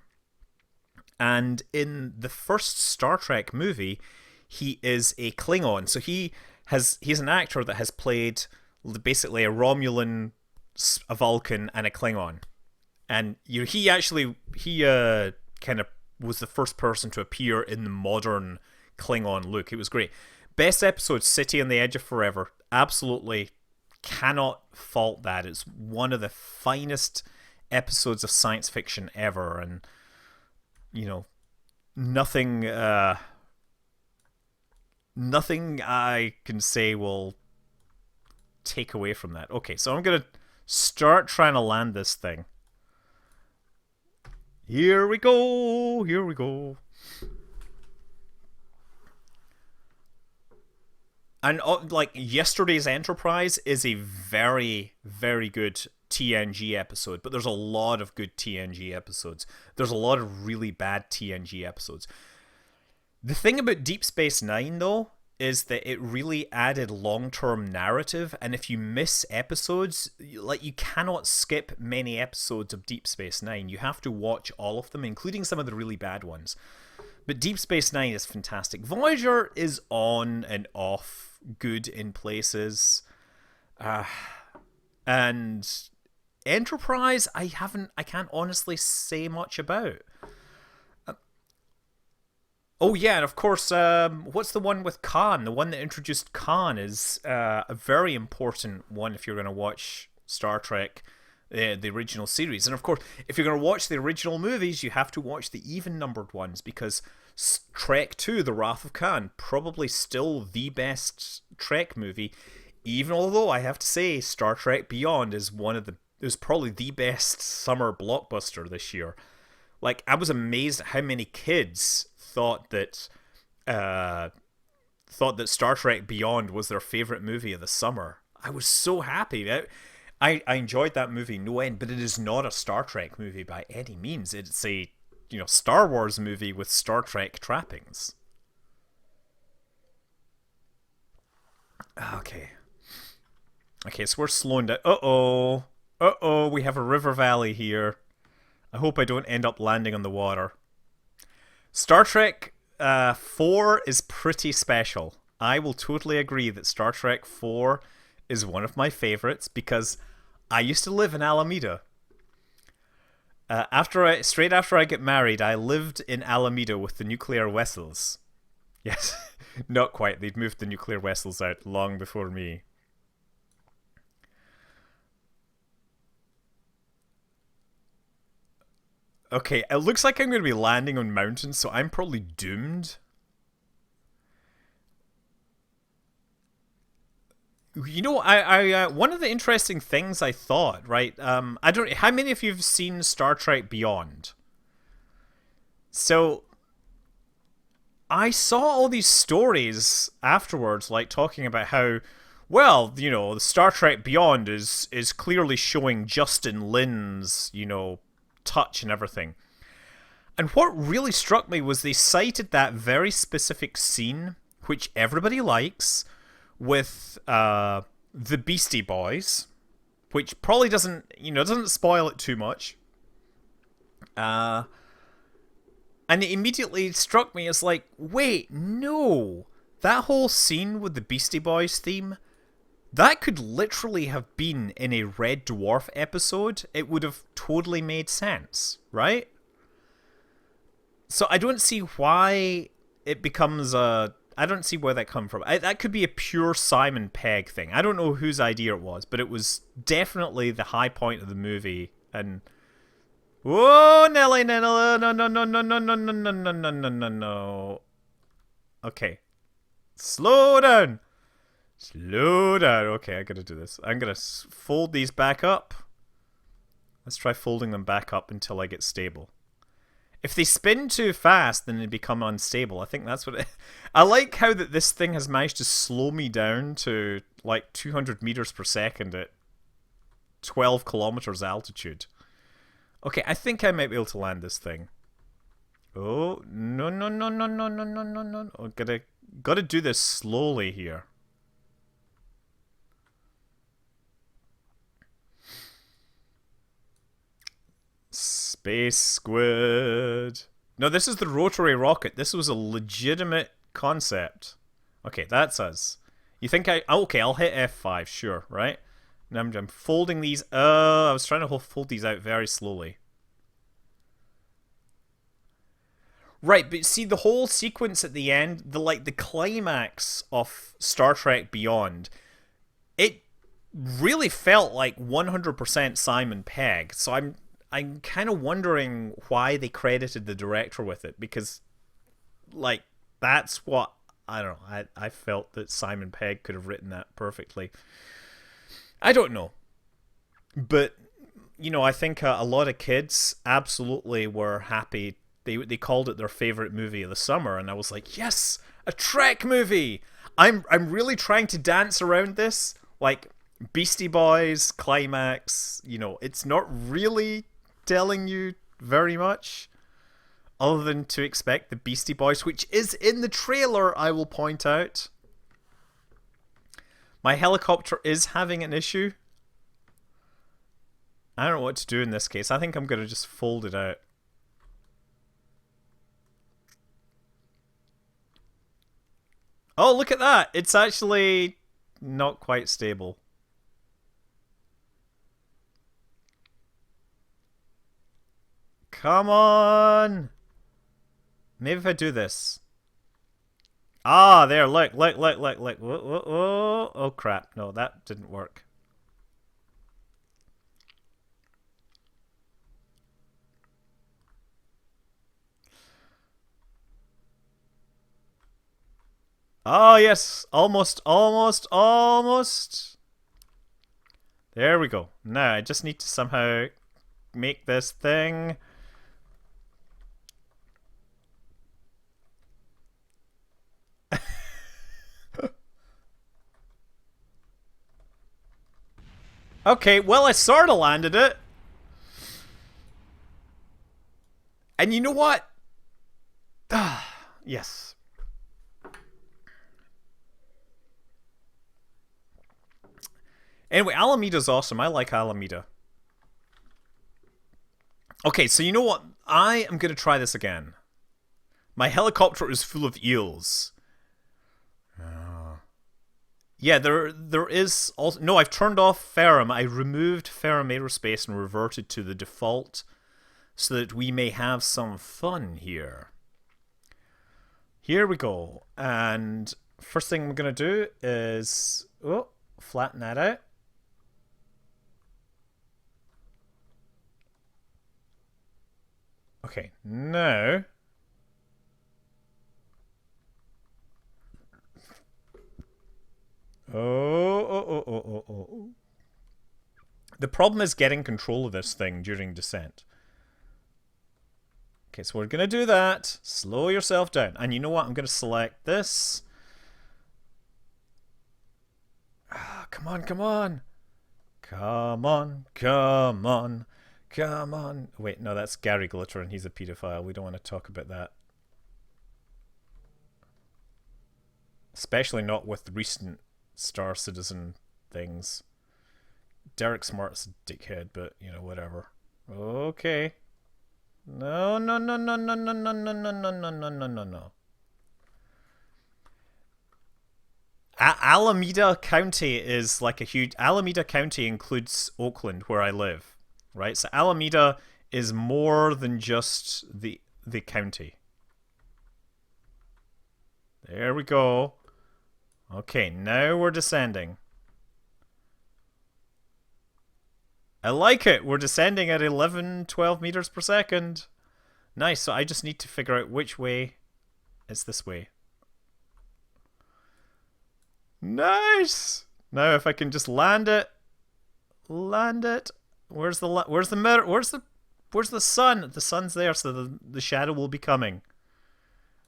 And in the first Star Trek movie, he is a Klingon. So he's an actor that has played basically a Romulan, a Vulcan, and a Klingon. And he kind of was the first person to appear in the modern Klingon look. It was great. Best episode, City on the Edge of Forever. Absolutely cannot fault that. It's one of the finest episodes of science fiction ever. And, nothing I can say will take away from that. Okay, so I'm going to start trying to land this thing. Here we go. And like yesterday's Enterprise is a very, very good TNG episode, but there's a lot of good TNG episodes. There's a lot of really bad TNG episodes. The thing about Deep Space Nine, though, is that it really added long-term narrative, and if you miss episodes, you cannot skip many episodes of Deep Space Nine. You have to watch all of them, including some of the really bad ones. But Deep Space Nine is fantastic. Voyager is on and off, good in places. And Enterprise, I can't honestly say much about. Oh yeah, and of course, what's the one with Khan? The one that introduced Khan is a very important one if you're going to watch Star Trek, the original series. And of course, if you're going to watch the original movies, you have to watch the even-numbered ones, because Trek 2, The Wrath of Khan, probably still the best Trek movie, Even although I have to say, Star Trek Beyond is one of the is probably the best summer blockbuster this year. Like, I was amazed at how many kids uh, thought that Star Trek Beyond was their favorite movie of the summer. I was so happy. I enjoyed that movie no end, but it is not a Star Trek movie by any means. It's a Star Wars movie with Star Trek trappings. Okay. Okay, so we're slowing down. Uh-oh. Uh-oh, we have a river valley here. I hope I don't end up landing on the water. Star Trek 4 is pretty special. I will totally agree that Star Trek 4 is one of my favorites because I used to live in Alameda. Straight after I get married, I lived in Alameda with the nuclear vessels. Yes, not quite. They'd moved the nuclear vessels out long before me. Okay, it looks like I'm going to be landing on mountains, so I'm probably doomed. One of the interesting things I thought, right? I don't. How many of you've seen Star Trek Beyond? So I saw all these stories afterwards, like talking about how, well, the Star Trek Beyond is clearly showing Justin Lin's, touch and everything. And what really struck me was they cited that very specific scene, which everybody likes, with the Beastie Boys, which probably doesn't spoil it too much. Uh, and it immediately struck me as like, wait, no, that whole scene with the Beastie Boys theme, that could literally have been in a Red Dwarf episode. It would have totally made sense, right? So I don't see why it becomes a. I don't see where that come from. That could be a pure Simon Pegg thing. I don't know whose idea it was, but it was definitely the high point of the movie. And whoa, Nelly, Nelly, no, no, no, no, no, no, no, no, no, no, no, no, no. Okay, slow down, slow down. Okay, I gotta do this. I'm gonna fold these back up. Let's try folding them back up until I get stable. If they spin too fast, then they become unstable. I think that's what I like how that this thing has managed to slow me down to like 200 meters per second at 12 kilometers altitude. Okay, I think I might be able to land this thing. Oh, no, no, no, no, no, no, no, no, no. Oh, gotta do this slowly here. Space Squid. No, this is the rotary rocket. This was a legitimate concept. Okay, that's us. You think okay, I'll hit F5, sure, right? Now I'm folding these. I was trying to fold these out very slowly. Right, but see the whole sequence at the end, the climax of Star Trek Beyond, it really felt like 100% Simon Pegg. So I'm kind of wondering why they credited the director with it, because like that's what I don't know. I felt that Simon Pegg could have written that perfectly. I don't know, but I think a lot of kids absolutely were happy. They called it their favorite movie of the summer, and I was like, yes, a Trek movie. I'm really trying to dance around this, like Beastie Boys climax. It's not really telling you very much other than to expect the Beastie Boys, which is in the trailer, I will point out. My helicopter is having an issue. I don't know what to do in this case. I think I'm going to just fold it out. Oh, look at that. It's actually not quite stable. Come on. Maybe if I do this. Ah, there. Look. Whoa, whoa, whoa. Oh, crap. No, that didn't work. Oh, yes. Almost, almost, almost. There we go. Now, I just need to somehow make this thing. Okay, well, I sort of landed it. And you know what? Yes. Anyway, Alameda's awesome. I like Alameda. Okay, so you know what? I am going to try this again. My helicopter is full of eels. Yeah, there is also... No, I've turned off Ferrum. I removed Ferrum Aerospace and reverted to the default so that we may have some fun here. Here we go. And first thing I'm going to do is... Oh, flatten that out. Okay, now... Oh. The problem is getting control of this thing during descent. Okay, so we're going to do that. Slow yourself down. And you know what? I'm going to select this. Ah, come on, come on. Come on, come on, come on. Wait, no, that's Gary Glitter and he's a paedophile. We don't want to talk about that. Especially not with recent Star Citizen things. Derek Smart's a dickhead, but, you know, whatever. Okay. No. Alameda County is like a huge... Alameda County includes Oakland, where I live, right? So Alameda is more than just the county. There we go. Okay, now we're descending. I like it. We're descending at 11, 12 meters per second. Nice. So I just need to figure out which way. It's this way. Nice. Now if I can just land it. Land it. Where's the mirror? Where's the sun? The sun's there, so the shadow will be coming.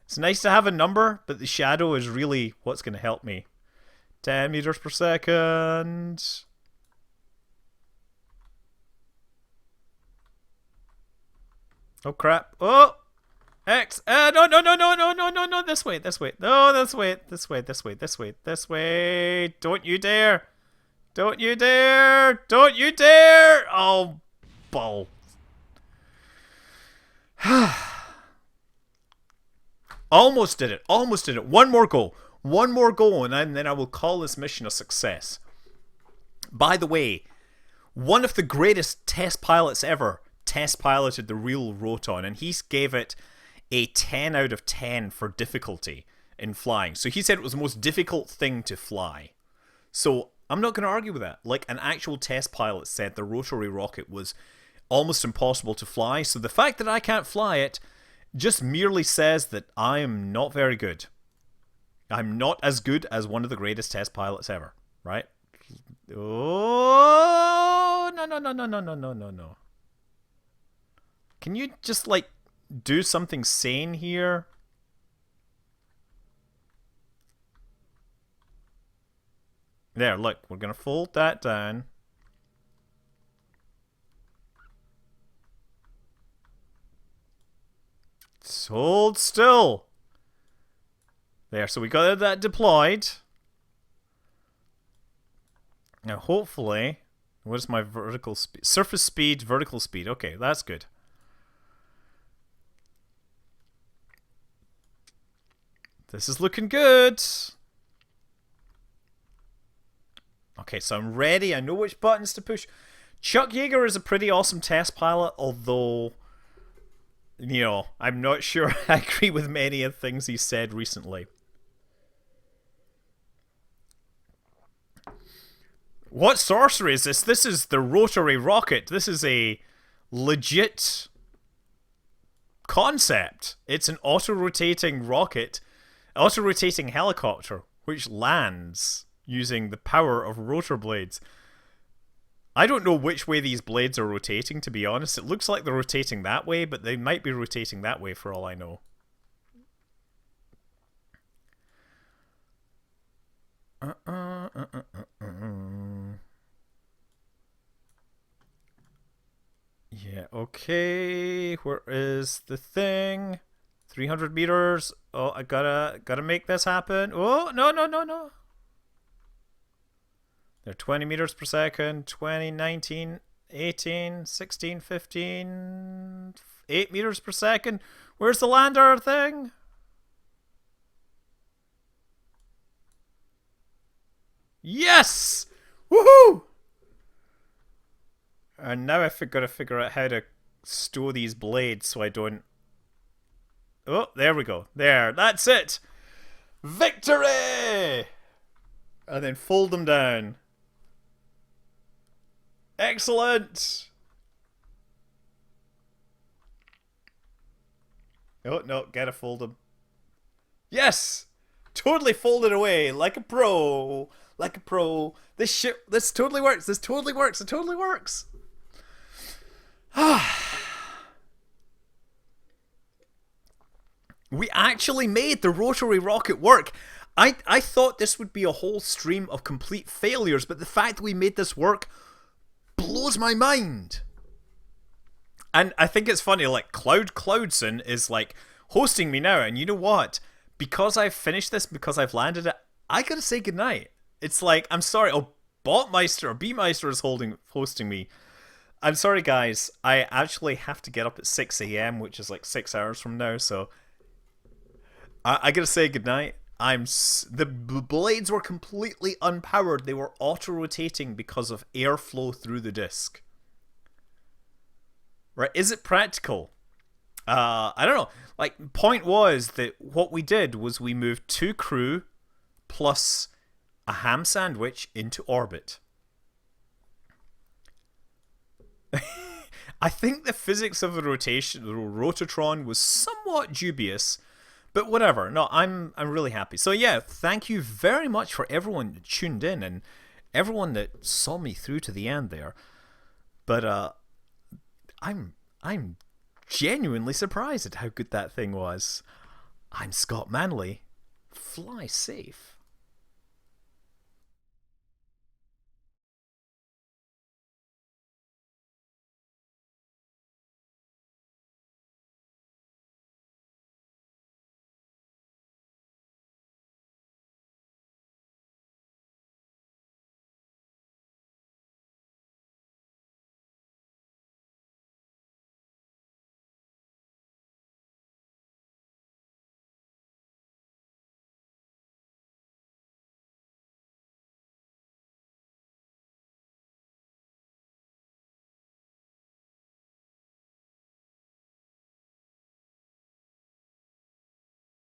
It's nice to have a number, but the shadow is really what's going to help me. 10 meters per second. Oh crap. Oh! X. No. This way. No, this way. Don't you dare. Don't you dare. Oh, ball. Almost did it. One more go, and then I will call this mission a success. By the way, one of the greatest test pilots ever test piloted the real Roton, and he gave it a 10 out of 10 for difficulty in flying. So he said it was the most difficult thing to fly. So I'm not going to argue with that. Like, an actual test pilot said the rotary rocket was almost impossible to fly. So the fact that I can't fly it just merely says that I am not very good. I'm not as good as one of the greatest test pilots ever, right? Oh, no. Can you just, like, do something sane here? There, look, we're going to fold that down. Hold still. There, so we got that deployed. Now, hopefully, what is my vertical speed? Surface speed, vertical speed. Okay, that's good. This is looking good. Okay, so I'm ready. I know which buttons to push. Chuck Yeager is a pretty awesome test pilot, although, you know, I'm not sure I agree with many of the things he said recently. What sorcery is this? This is the rotary rocket. This is a legit concept. It's an auto-rotating rocket Auto-rotating helicopter, which lands using the power of rotor blades. I don't know which way these blades are rotating, to be honest. It looks like they're rotating that way, but they might be rotating that way for all I know. Yeah, okay. Where is the thing? 300 meters. Oh, I gotta make this happen. Oh, no, no, no, no. They're 20 meters per second, 20, 19, 18, 16, 15, 8 meters per second. Where's the lander thing? Yes! Woohoo! And now I've got to figure out how to store these blades so I don't... Oh, there we go. There, that's it! Victory! And then fold them down. Excellent! Oh, no, gotta fold them. Yes! Totally folded away like a pro. Like a pro. This totally works. This totally works. It totally works. We actually made the rotary rocket work. I thought this would be a whole stream of complete failures, but the fact that we made this work blows my mind. And I think it's funny, like Cloudson is like hosting me now, and you know what? Because I've finished this, because I've landed it, I gotta say goodnight. It's like, I'm sorry, Botmeister or B-Meister is hosting me. I'm sorry, guys. I actually have to get up at 6 a.m., which is like 6 hours from now, so I gotta say goodnight. The blades were completely unpowered. They were auto-rotating because of airflow through the disc. Right? Is it practical? I don't know. Like, point was that what we did was we moved 2 crew plus a ham sandwich into orbit. I think the physics of the rotatron was somewhat dubious, but whatever. No, I'm really happy. So yeah, thank you very much for everyone that tuned in and everyone that saw me through to the end there. But I'm genuinely surprised at how good that thing was. I'm Scott Manley. Fly safe.